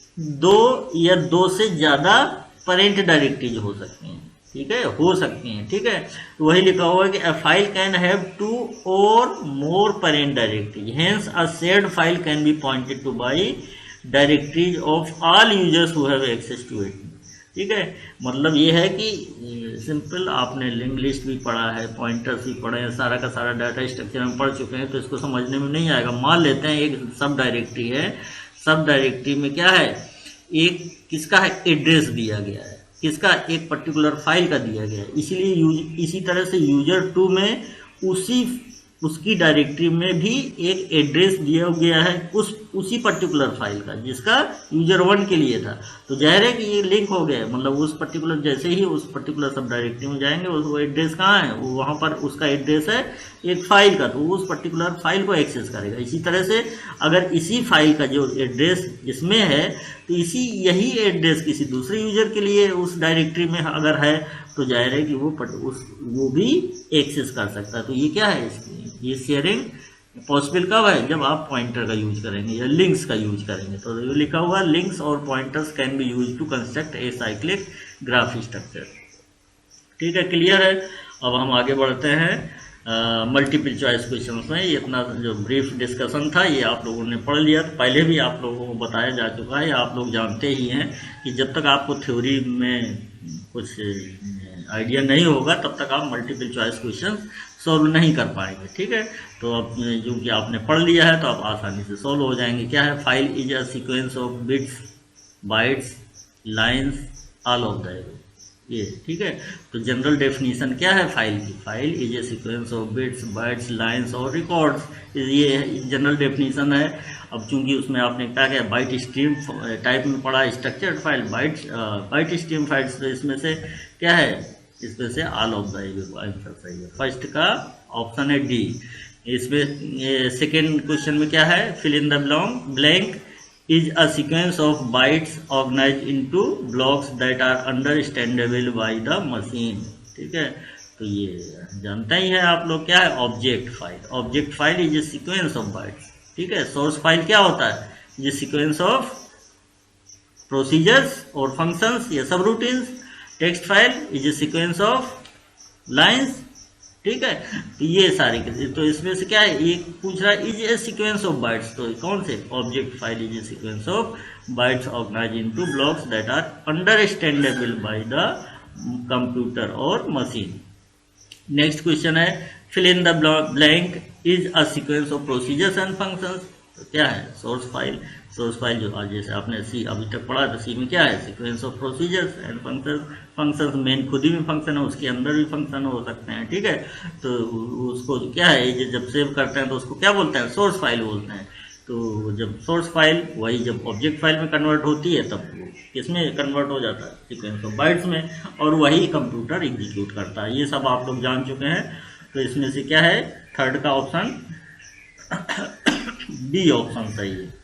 2 या 2 से ज़्यादा पेरेंट डायरेक्टरीज हो सकती हैं। ठीक है, हो सकती हैं। ठीक है, तो वही लिखा हुआ है कि अ फाइल कैन हैव 2 और more parent directory, hence a shared file can be pointed to by directories of all users who have access to it. ठीक है, मतलब ये है कि सिंपल आपने लिंक लिस्ट भी पढ़ा है, पॉइंटर्स भी पढ़े हैं, सारा का सारा डाटा स्ट्रक्चर में पढ़ चुके हैं, तो इसको समझने में नहीं आएगा। मान लेते हैं एक सब डायरेक्टरी है, सब डायरेक्टरी में क्या है, एक किसका है, एड्रेस दिया गया है, किसका, एक पर्टिकुलर फाइल का दिया गया है। इसीलिए इसी तरह से यूजर 2 में उसी उसकी डायरेक्टरी में भी एक एड्रेस दिया गया है उसी पर्टिकुलर फाइल का जिसका यूजर 1 के लिए था। तो जाहिर है कि ये लिंक हो गया, मतलब उस पर्टिकुलर जैसे ही उस पर्टिकुलर सब डायरेक्टरी में जाएंगे वो एड्रेस कहाँ है, वो वहाँ पर उसका एड्रेस है एक फाइल का, तो उस पर्टिकुलर फाइल को एक्सेस करेगा। इसी तरह से अगर इसी फाइल का जो एड्रेस इसमें है तो यही एड्रेस किसी दूसरे यूजर के लिए उस डायरेक्टरी में अगर है तो जाहिर है कि वो भी एक्सेस कर सकता है। तो ये क्या है, ये शेयरिंग पॉसिबल कब है, जब आप पॉइंटर का यूज करेंगे या लिंक्स का यूज करेंगे। तो ये लिखा हुआ लिंक्स और pointers can be use to construct a cyclic graph structure. ठीक है, क्लियर है। अब हम आगे बढ़ते हैं मल्टीपल चॉइस क्वेश्चन में। ये इतना जो ब्रीफ डिस्कशन था ये आप लोगों ने पढ़ लिया, पहले भी आप लोगों को बताया जा चुका है, आप लोग जानते ही हैं कि जब तक आपको थ्योरी में कुछ आइडिया नहीं होगा तब तक आप मल्टीपल चॉइस क्वेश्चन सॉल्व नहीं कर पाएंगे। ठीक है, तो अब जो कि आपने पढ़ लिया है तो आप आसानी से सॉल्व हो जाएंगे। क्या है, file is a sequence of bits, bytes, lines, all of the ये। ठीक है, तो जनरल डेफिनेशन क्या है फाइल की, file is a sequence of bits, bytes, lines और रिकॉर्ड्स, ये जनरल डेफिनेशन है। अब चूंकि उसमें आपने क्या किया, बाइट स्ट्रीम टाइप में पढ़ा structured file, bite stream files, तो इसमें से क्या है, इसमें से ऑल ऑफ द आंसर सही है। फर्स्ट का ऑप्शन है डी। इसमें सेकेंड क्वेश्चन में क्या है, fill in the blank is a sequence of bytes organized into blocks that are understandable by the machine। ठीक है, तो ये जानते ही है आप लोग क्या है, object file. Object file is a sequence of bytes. ठीक है, सोर्स फाइल क्या होता है, ये सीक्वेंस ऑफ प्रोसीजर्स और फंक्शंस या सब routines. Text file is a sequence of lines. ठीक है, तो ये सारी, तो इसमें से क्या है, ये पूछ रहा है is a sequence of bytes, तो कौन से, object file is a sequence of bytes organized into blocks that are understandable by the computer और मशीन। नेक्स्ट क्वेश्चन है, fill in the blank is a sequence of procedures and functions. तो क्या है, source file. Source file जो जैसे आपने सी अभी तक पढ़ा था, सी में क्या है, sequence of procedures and functions. Functions main खुद ही में फंक्शन है, उसके अंदर भी फंक्शन हो सकते हैं। ठीक है, तो उसको क्या है, जब सेव करते हैं तो उसको क्या बोलते हैं, सोर्स फाइल बोलते हैं। तो जब सोर्स फाइल वही जब ऑब्जेक्ट फाइल में कन्वर्ट होती है तब वो किसमें कन्वर्ट हो जाता है, सीक्वेंस ऑफ बाइट्स में, और वही कंप्यूटर एग्जीक्यूट करता है। ये सब आप लोग जान चुके हैं। तो इसमें से क्या है, थर्ड का ऑप्शन बी ऑप्शन सही है।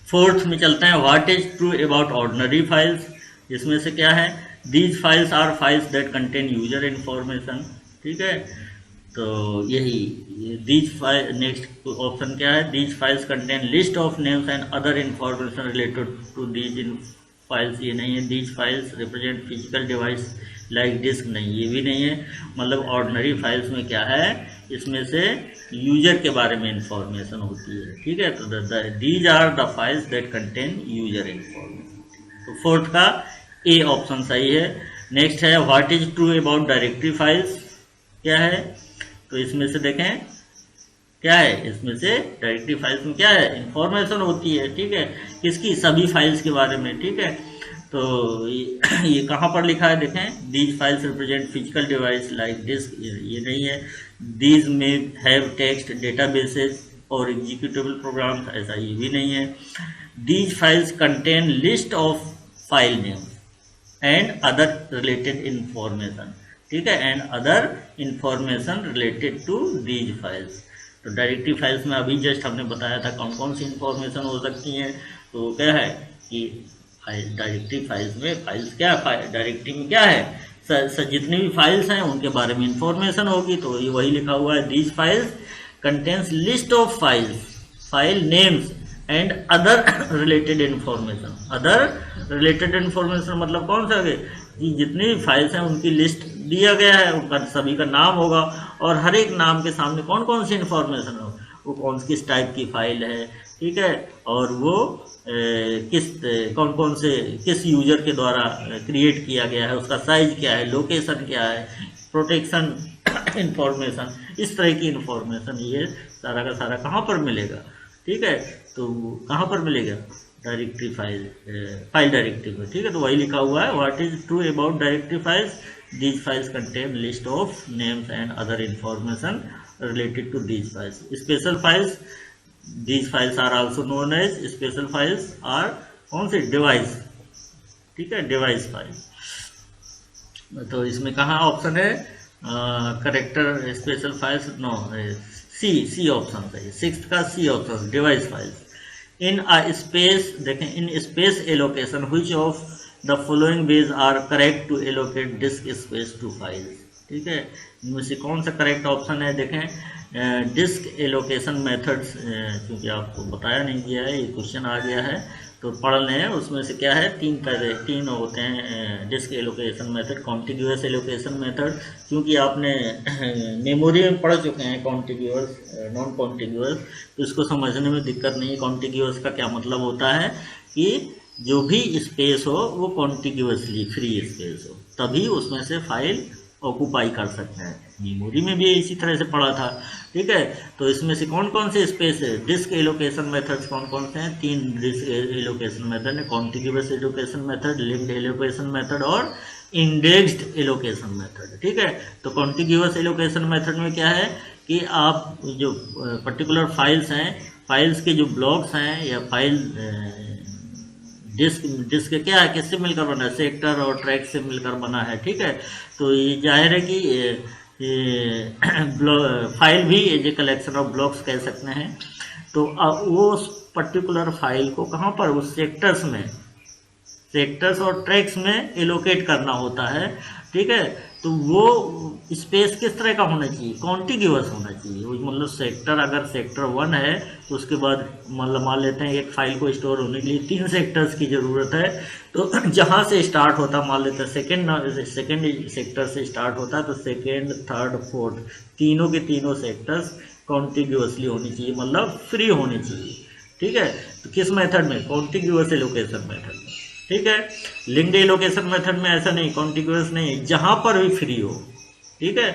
फोर्थ में चलते हैं, what is true about ordinary files. इसमें से क्या है, these files are files that contain user information. ठीक है, तो यही दीज फाइल। नेक्स्ट ऑप्शन क्या है, these files contain list of names and other information related to these in files, ये नहीं है। These files represent physical device like disk, नहीं, ये भी नहीं है। मतलब ऑर्डिनरी फाइल्स में क्या है, इसमें से यूजर के बारे में इंफॉर्मेशन होती है। ठीक है, तो these are the files that contain user information. तो फोर्थ का ए ऑप्शन सही है। नेक्स्ट है, what is true about directory files. क्या है, तो इसमें से देखें क्या है, इसमें से डायरेक्टरी फाइल्स में क्या है, इंफॉर्मेशन होती है। ठीक है, किसकी, सभी फाइल्स के बारे में। ठीक है, तो ये कहाँ पर लिखा है, देखें, these files represent physical device like disk, ये नहीं है। दीज में हैव टेक्स्ट डेटाबेसेस और एग्जीक्यूटेबल प्रोग्राम्स, ऐसा ये भी नहीं है। These files contain list of file name and other related information. ठीक है, and other information related to these files. तो डायरेक्टरी फाइल्स में अभी जस्ट हमने बताया था कौन कौन सी इंफॉर्मेशन हो सकती हैं। तो क्या है कि डायरेक्टरी फाइल्स में, फाइल्स क्या है, डायरेक्टरी में क्या है, जितनी भी फाइल्स हैं उनके बारे में इंफॉर्मेशन होगी। तो ये वही लिखा हुआ है, these files contains list of files, file names and other related information. Other related information मतलब कौन सा है, जितनी भी फाइल्स हैं उनकी लिस्ट दिया गया है, उनका सभी का नाम होगा और हर एक नाम के सामने कौन कौन सी इंफॉर्मेशन हो, वो कौन किस टाइप की फाइल है। ठीक है, और वो कौन कौन से किस यूजर के द्वारा क्रिएट किया गया है, उसका साइज क्या है, लोकेशन क्या है, प्रोटेक्शन इंफॉर्मेशन, इस तरह की इंफॉर्मेशन ये सारा का सारा कहाँ पर मिलेगा। ठीक है, तो कहाँ पर मिलेगा, डायरेक्टरी फाइल डायरेक्टरी में। ठीक है, तो वही लिखा हुआ है, what is true about directory files, these files contain list of names and other information related to these files. Special files, these files are also known as special files are कौन से डिवाइस, ठीक है, device file. तो इसमें कहाँ option है character special files, no C option है, sixth का C option, device files. In a space, देखें, in space allocation which of the following ways are correct to allocate disk space to files, ठीक है, इनमें से कौन सा करेक्ट ऑप्शन है, देखें डिस्क एलोकेशन मेथड्स, क्योंकि आपको बताया नहीं गया है, ये क्वेश्चन आ गया है तो पढ़ लें। उसमें से क्या है, तीन होते हैं disk allocation method. Contiguous allocation method, क्योंकि आपने मेमोरी में पढ़ चुके हैं कॉन्टिग्यूअस, नॉन कॉन्टिग्यूअस, तो इसको समझने में दिक्कत नहीं है। कॉन्टिग्यूअस का क्या मतलब होता है कि जो भी स्पेस हो वो कॉन्टिग्यूअसली फ्री स्पेस हो, तभी उसमें से फाइल ऑक्यूपाई कर सकते हैं। मेमोरी में भी इसी तरह से पढ़ा था, ठीक है। तो इसमें से कौन कौन से स्पेस है, डिस्क एलोकेशन मेथड्स कौन कौन से हैं, तीन डिस्क एलोकेशन मेथड है, contiguous allocation method, linked allocation method और इंडेक्स्ड एलोकेशन मेथड, ठीक है। तो कॉन्टिग्यूअस एलोकेशन मेथड में क्या है कि आप जो पर्टिकुलर फाइल्स हैं, फाइल्स के जो ब्लॉक्स हैं या फाइल डिस्क क्या है, किससे मिलकर बना है, सेक्टर और ट्रैक से मिलकर बना है, ठीक है। तो ये जाहिर है कि फाइल भी as a collection of blocks कह सकते हैं। तो वो पर्टिकुलर फाइल को कहाँ पर, उस सेक्टर्स में, सेक्टर्स और ट्रैक्स में एलोकेट करना होता है, ठीक है। तो वो स्पेस किस तरह का होना चाहिए, कॉन्टिग्यूअस होना चाहिए। मतलब सेक्टर, अगर सेक्टर 1 है तो उसके बाद मतलब मान लेते हैं एक फाइल को स्टोर होने के लिए 3 सेक्टर्स की ज़रूरत है। तो जहाँ से स्टार्ट होता, मान लेते हैं सेकेंड सेक्टर से स्टार्ट होता, तो सेकेंड, थर्ड, फोर्थ, तीनों के तीनों सेक्टर्स कॉन्टिग्यूअसली होनी चाहिए, मतलब फ्री होनी चाहिए, ठीक है। तो किस मेथड में, कॉन्टिग्यूअस एलोकेशन मेथड में, ठीक है। लिंक्ड एलोकेशन मेथड में ऐसा नहीं, कॉन्टिग्यूअस नहीं, जहां पर भी फ्री हो, ठीक है।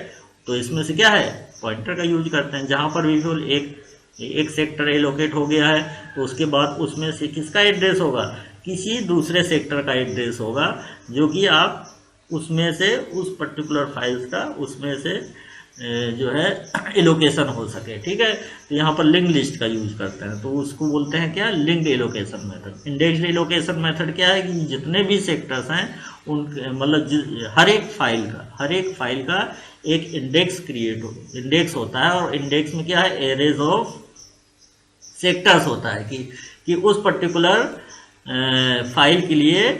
तो इसमें से क्या है, पॉइंटर का यूज करते हैं, जहां पर भी एक सेक्टर एलोकेट हो गया है तो उसके बाद उसमें से किसका एड्रेस होगा, किसी दूसरे सेक्टर का एड्रेस होगा, जो कि आप उसमें से उस पर्टिकुलर फाइल्स का उसमें से जो है एलोकेशन हो सके, ठीक है। तो यहाँ पर लिंक लिस्ट का यूज करते हैं, तो उसको बोलते हैं क्या, linked allocation method. Indexed allocation method क्या है कि जितने भी सेक्टर्स हैं उन मतलब हर एक फाइल का एक इंडेक्स होता है, और इंडेक्स में क्या है, एरेज ऑफ सेक्टर्स होता है कि उस पर्टिकुलर फाइल के लिए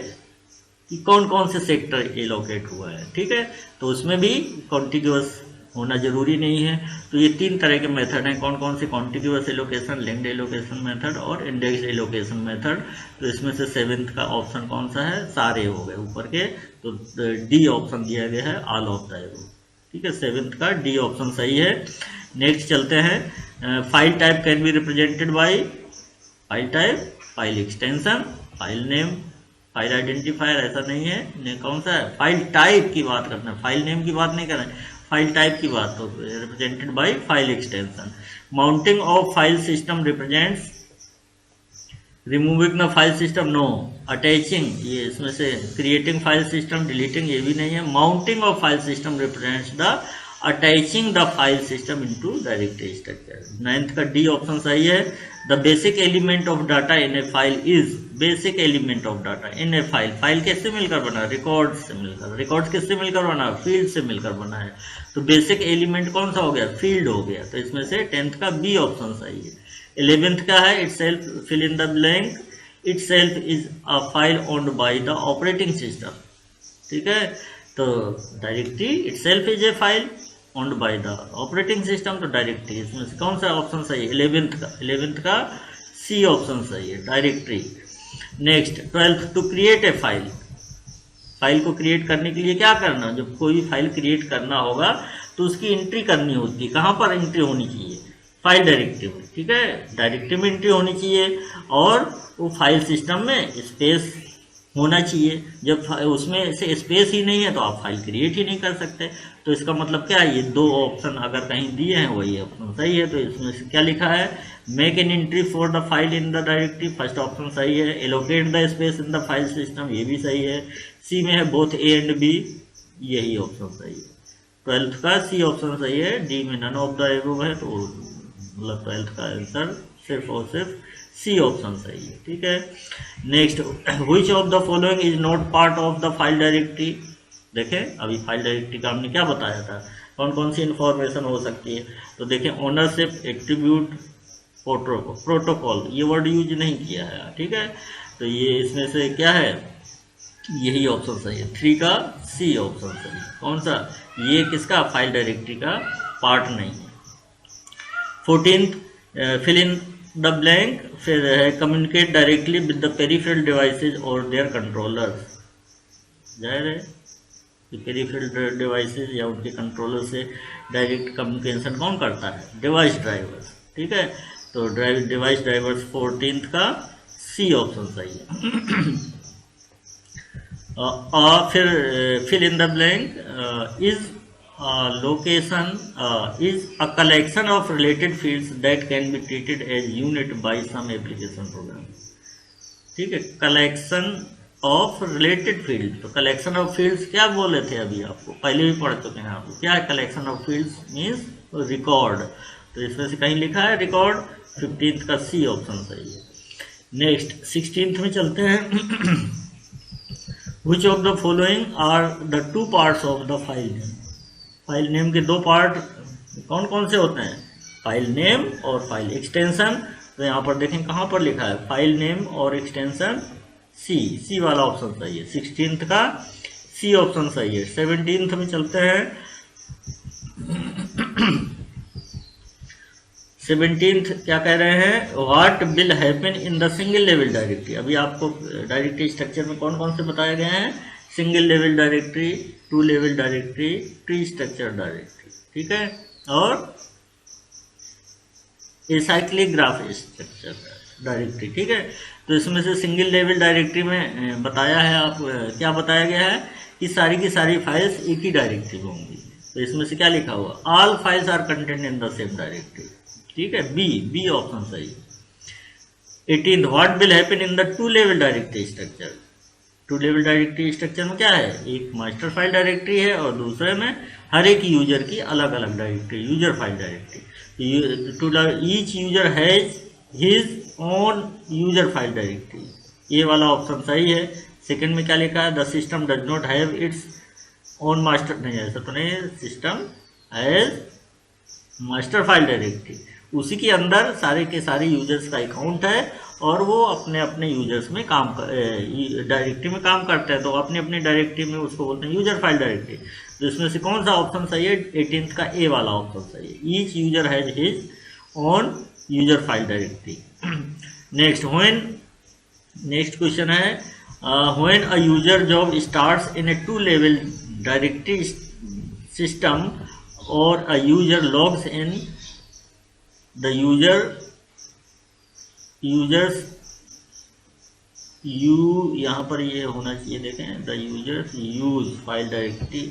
कि कौन कौन से सेक्टर एलोकेट हुआ है, ठीक है। तो उसमें भी कॉन्टिग्यूअस होना जरूरी नहीं है। तो ये 3 तरह के मेथड हैं, कौन कौन से, contiguous allocation, linked allocation method और इंडेक्स्ड एलोकेशन मेथड। तो इसमें से 7th का ऑप्शन कौन सा है, सारे हो गए ऊपर के, तो डी ऑप्शन दिया गया है, ऑल ऑफ द एबव, ठीक है। 7th का डी ऑप्शन सही है। नेक्स्ट चलते हैं, file type can be represented by file type, file extension, file name, file identifier, ऐसा नहीं है, कौन सा है, फाइल टाइप की बात करना है, फाइल नेम की बात नहीं कर रहे हैं, फाइल टाइप की बात, तो represented by file extension. Mounting of file system represents removing the file system, no. Attaching, ये इसमें से क्रिएटिंग फाइल सिस्टम, डिलीटिंग, ये भी नहीं है। Mounting of file system represents the attaching the file system into directory structure. 9th का D option सही है। The basic element of data in A file is, basic element of data in A file, file किससे मिलकर बना, record से मिलकर, record किससे मिलकर बना, फील्ड से मिलकर बना है। तो बेसिक एलिमेंट कौन सा हो गया, फील्ड हो गया। तो इसमें से 10th का बी ऑप्शन सही है। 11th का है itself, fill in the blank, itself is a file owned by the operating system, ठीक है। तो directory itself is a file owned by the operating system, तो डायरेक्टरी, इसमें से कौन सा ऑप्शन सही है, 11th का सी ऑप्शन सही है, directory. Next 12th, to create a file, file को क्रिएट करने के लिए क्या करना, जब कोई फाइल क्रिएट करना होगा तो उसकी एंट्री करनी होती है, कहाँ पर एंट्री होनी चाहिए, फाइल डायरेक्टरी में, ठीक है, डायरेक्टरी में एंट्री होनी चाहिए, और वो फाइल सिस्टम में स्पेस होना चाहिए। जब उसमें से स्पेस ही नहीं है तो आप फाइल क्रिएट ही नहीं कर सकते। तो इसका मतलब क्या है, ये 2 ऑप्शन अगर कहीं दिए हैं वही ऑप्शन सही है। तो इसमें से क्या लिखा है, make an entry for the file in the directory, first option सही है। Allocate the space in the file system, ये भी सही है। सी में है बोथ ए एंड बी, यही ऑप्शन सही है। 12th का सी ऑप्शन सही है, डी में नन ऑफ द एबव है, तो मतलब 12th का आंसर सिर्फ और सिर्फ सी ऑप्शन सही है। ठीक है, next, which of the following is not part of the file directory. देखें अभी फाइल डायरेक्टरी का हमने क्या बताया था, कौन कौन सी इंफॉर्मेशन हो सकती है। तो देखें ओनरशिप, एट्रीब्यूट, प्रोटोकॉल, ये वर्ड यूज नहीं किया है। ठीक है, तो ये इसमें से क्या है, यही ऑप्शन सही है, 3 का सी ऑप्शन सही है। कौन सा, ये किसका, फाइल डायरेक्टरी का पार्ट नहीं है। 14th, fill in the blank, फिर है communicate directly with the peripheral devices और देयर कंट्रोलर्स। जाहिर है पेरिफेरल डिवाइसेज या उनके कंट्रोलर से डायरेक्ट कम्युनिकेशन कौन करता है, डिवाइस ड्राइवर्स। ठीक है, तो डिवाइस ड्राइवर्स 14th का सी ऑप्शन सही है। फिर fill in the blank, is location is a collection of related fields that can be treated as unit by some application program. ठीक है, कलेक्शन ऑफ रिलेटेड फील्ड, तो collection of fields क्या बोले थे अभी आपको, पहले भी पढ़ चुके हैं आपको, क्या है collection of fields, means record. तो इसमें से कहीं लिखा है रिकॉर्ड, 15th का सी ऑप्शन सही है। नेक्स्ट 16th में चलते हैं। Which of the following are the 2 parts of the file name? File name के 2 पार्ट कौन कौन से होते हैं, फाइल नेम और फाइल एक्सटेंशन। तो यहाँ पर देखें कहाँ पर लिखा है, फाइल नेम और एक्सटेंशन सी वाला ऑप्शन सही है, 16th का सी ऑप्शन सही है। 17th में चलते हैं। 17th क्या कह रहे हैं, what will happen in the single level directory. अभी आपको डायरेक्टरी स्ट्रक्चर में कौन कौन से बताए गए हैं, single level directory, 2 level directory, tree structure directory. ठीक है, और एसाइक्लिक ग्राफ स्ट्रक्चर डायरेक्टरी। ठीक है, तो इसमें से सिंगल लेवल डायरेक्टरी में बताया है, आप क्या बताया गया है कि सारी की सारी फाइल्स एक ही डायरेक्टरी में होंगी। तो इसमें से क्या लिखा हुआ, all files are content in the same directory. ठीक है, बी ऑप्शन सही है। 18th, what will happen in the 2 level directory structure. 2 level directory structure में क्या है, एक मास्टर फाइल डायरेक्टरी है और दूसरे में हर एक यूजर की अलग अलग directory, user file directory. Each user has his own user file directory, ये वाला ऑप्शन सही है। सेकंड में क्या लिखा है, the system does not have its own master, नहीं ऐसा तो नहीं है, system has master file directory, उसी के अंदर सारे के सारे यूजर्स का अकाउंट है और वो अपने अपने यूजर्स में काम डायरेक्टरी में काम करते हैं, तो अपनी अपनी डायरेक्टरी में उसको बोलते हैं यूजर फाइल डायरेक्टरी। तो इसमें से कौन सा ऑप्शन सही है, 18th का ए वाला ऑप्शन सही है, each user has his own user file directory. Next question है, when a user job starts in a 2 level directory system और a user logs in the यहाँ पर ये होना चाहिए, देखें the users use file directory,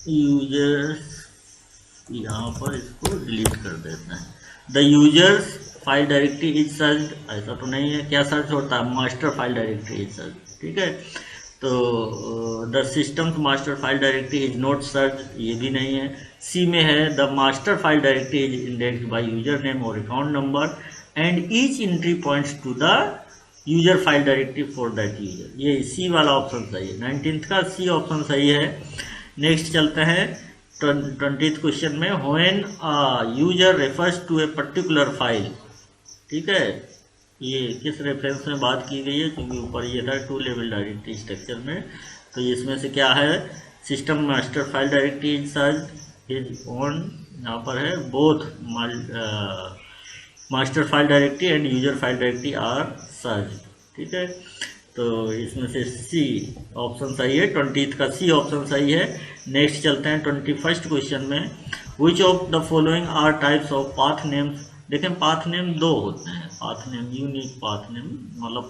users यहाँ पर इसको डिलीट कर देते हैं। The users file directory is search, ऐसा तो नहीं है, क्या सर्च होता है, master file directory is search. ठीक है, तो the systems master file directory is not search, ये भी नहीं है। सी में है, the master file directory is indexed by user name और account number and each entry points to the user file directory for that user, ये C वाला option सही है, 19th का सी ऑप्शन सही है। नेक्स्ट चलते हैं 20th क्वेश्चन में, when a user refers to a particular file. ठीक है, ये किस रेफरेंस में बात की गई है, क्योंकि ऊपर ये था 2 लेवल डायरेक्टरी स्ट्रक्चर में, तो इसमें से क्या है, system master file directory is search his own, यहाँ पर है both master file directory and user file directory are search. ठीक है, तो इसमें से सी ऑप्शन सही है, 20th का सी ऑप्शन सही है। नेक्स्ट चलते हैं 21st क्वेश्चन में, which of the following are types of path names. देखें पाथ नेम 2 होते हैं, path name unique path name, मतलब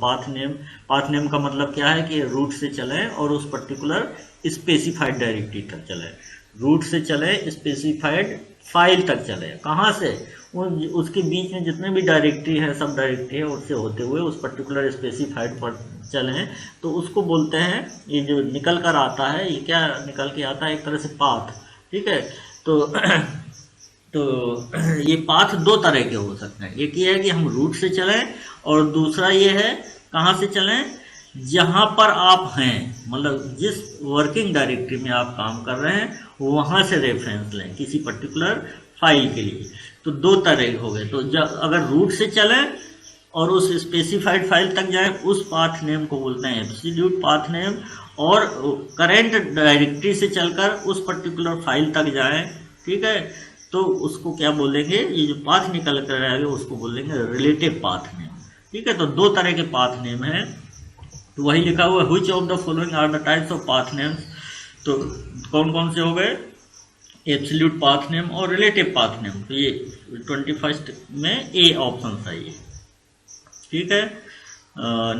पाथ नेम का मतलब क्या है कि रूट से चले और उस पर्टिकुलर स्पेसिफाइड डायरेक्टरी तक चले। रूट से चले स्पेसिफाइड फाइल तक चले। कहाँ से? उसके बीच में जितने भी डायरेक्टरी है, सब डायरेक्टरी है, उससे होते हुए उस पर्टिकुलर स्पेसिफाइड पर चलें तो उसको बोलते हैं, ये जो निकल कर आता है, ये क्या निकल के आता है? एक तरह से पाथ। ठीक है, तो ये पाथ दो तरह के हो सकते हैं। एक ये है कि हम रूट से चलें, और दूसरा ये है कहाँ से चलें? जहाँ पर आप हैं, मतलब जिस वर्किंग डायरेक्टरी में आप काम कर रहे हैं वहाँ से रेफरेंस लें किसी पर्टिकुलर फाइल के लिए। तो दो तरह हो गए। तो जब अगर रूट से चलें और उस स्पेसिफाइड फाइल तक जाएं, उस पाथ नेम को बोलते हैं एब्सोल्यूट पाथ नेम। और करेंट डायरेक्टरी से चलकर उस पर्टिकुलर फाइल तक जाएं, ठीक है, तो उसको क्या बोलेंगे? ये जो पाथ निकल कर आएगा उसको बोलेंगे रिलेटिव पाथ नेम। ठीक है, तो दो तरह के पाथ नेम हैं। तो वही लिखा हुआ है, which of the following are the types of path names. तो कौन कौन से हो गए? एब्सोल्यूट पाथ नेम और रिलेटिव पाथ नेम। तो ये 21 में ए ऑप्शन सही है। ठीक है,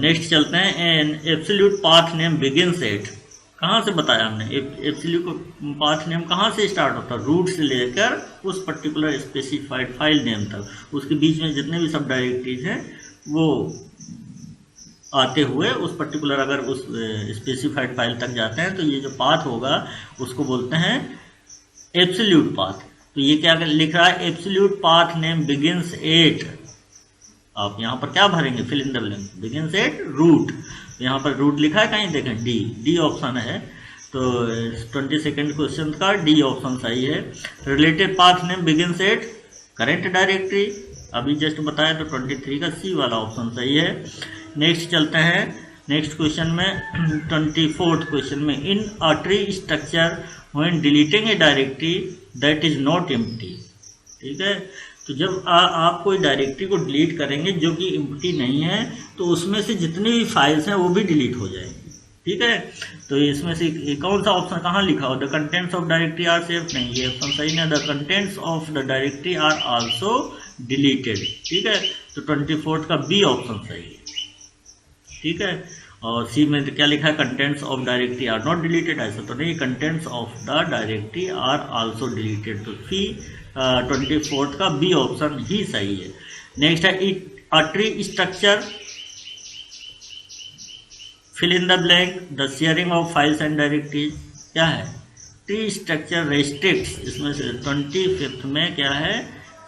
नेक्स्ट चलते हैं। An absolute path name begins eight, कहाँ से बताया हमने? एब्सोल्यूट पाथ नेम कहाँ से स्टार्ट होता है? रूट से लेकर उस पर्टिकुलर स्पेसिफाइड फाइल नेम तक, उसके बीच में जितने भी सब डायरेक्टरीज हैं वो आते हुए उस पर्टिकुलर, अगर उस स्पेसिफाइड फाइल तक जाते हैं तो ये जो पाथ होगा उसको बोलते हैं एब्सोल्यूट पाथ। तो ये क्या लिख रहा है? Absolute path name begins at. आप यहाँ पर क्या भरेंगे? Fill in the blank. Begins at root, यहाँ पर रूट लिखा है कहीं, देखें डी ऑप्शन है। तो 22nd क्वेश्चन का डी ऑप्शन सही है। Related path name begins eight current directory, अभी जस्ट बताया, तो 23 का सी वाला ऑप्शन सही है। नेक्स्ट चलते हैं नेक्स्ट क्वेश्चन में, 24th क्वेश्चन में, in a tree structure when deleting a directory that is not empty. ठीक है, तो जब आप कोई डायरेक्टरी को डिलीट करेंगे जो कि एम्प्टी नहीं है, तो उसमें से जितनी भी फाइल्स हैं वो भी डिलीट हो जाएंगी। ठीक है, तो इसमें से कौन सा ऑप्शन कहाँ लिखा हो? The contents of directory are saved, नहीं, ये ऑप्शन सही नहीं। The contents of the directory are also deleted. ठीक है, तो 24th का बी ऑप्शन सही है। ठीक है, और सी में क्या लिखा है? Contents of directory are not deleted, ऐसा तो नहीं, contents of the directory are also deleted. तो सी 24th का बी ऑप्शन ही सही है। नेक्स्ट है, a tree structure, fill in the blank, the sharing of files and directories. क्या है? ट्री स्ट्रक्चर रेस्ट्रिक्ट्स, इसमें से 25th में क्या है?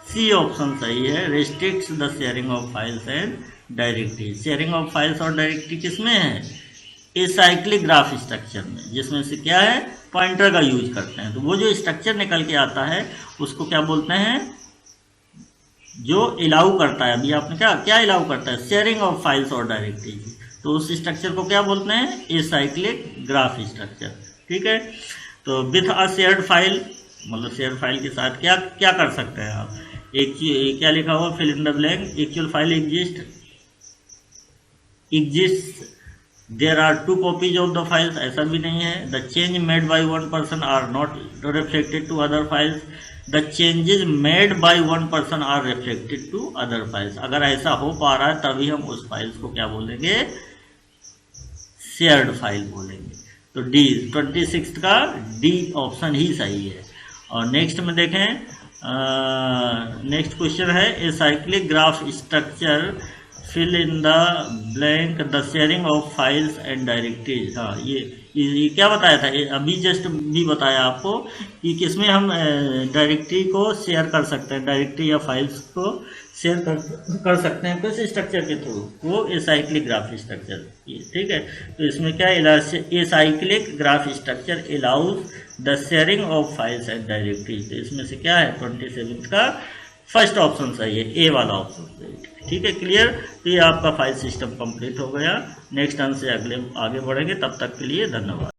सी ऑप्शन सही है, restricts the sharing of files and directory. Sharing of files और डायरेक्टरी किस में है? एसाइक्लिक ग्राफ स्ट्रक्चर में, जिसमें से क्या है? पॉइंटर का यूज करते हैं। तो वो जो स्ट्रक्चर निकल के आता है उसको क्या बोलते हैं? जो अलाउ करता है, अभी आपने क्या अलाउ करता है? शेयरिंग ऑफ फाइल्स और डायरेक्टरी। तो उस स्ट्रक्चर को क्या बोलते हैं? Acyclic graph structure. ठीक है, तो विथ अ शेयर्ड फाइल, मतलब शेयर फाइल के साथ क्या क्या कर सकते हैं आप? एक क्या लिखा हुआ? Fill in the blank, actual file exists there are two copies of the files, ऐसा भी नहीं है। the change made by one person are not reflected to other files, the changes made by one person are reflected to other files। अगर ऐसा हो पा रहा है तभी हम उस फाइल्स को क्या बोलेंगे? शेयर्ड फाइल बोलेंगे। तो डी 26 का डी ऑप्शन ही सही है। और नेक्स्ट में देखें, नेक्स्ट क्वेश्चन है, a cyclic graph structure fill in the blank the sharing of files and directories. हाँ, ये क्या बताया था? अभी जस्ट भी बताया आपको कि किसमें हम डायरेक्टरी को शेयर कर सकते हैं, डायरेक्टरी या फाइल्स को शेयर कर सकते हैं किस स्ट्रक्चर के थ्रू? वो एसाइक्लिक ग्राफ स्ट्रक्चर। ठीक है, तो इसमें क्या acyclic graph structure allows the sharing of files and directories. तो इसमें से क्या है? 27 का फर्स्ट ऑप्शन सही है, ए वाला ऑप्शन सही है। ठीक है, क्लियर? तो ये आपका फाइल सिस्टम कंप्लीट हो गया। नेक्स्ट टर्न से आगे बढ़ेंगे, तब तक के लिए धन्यवाद।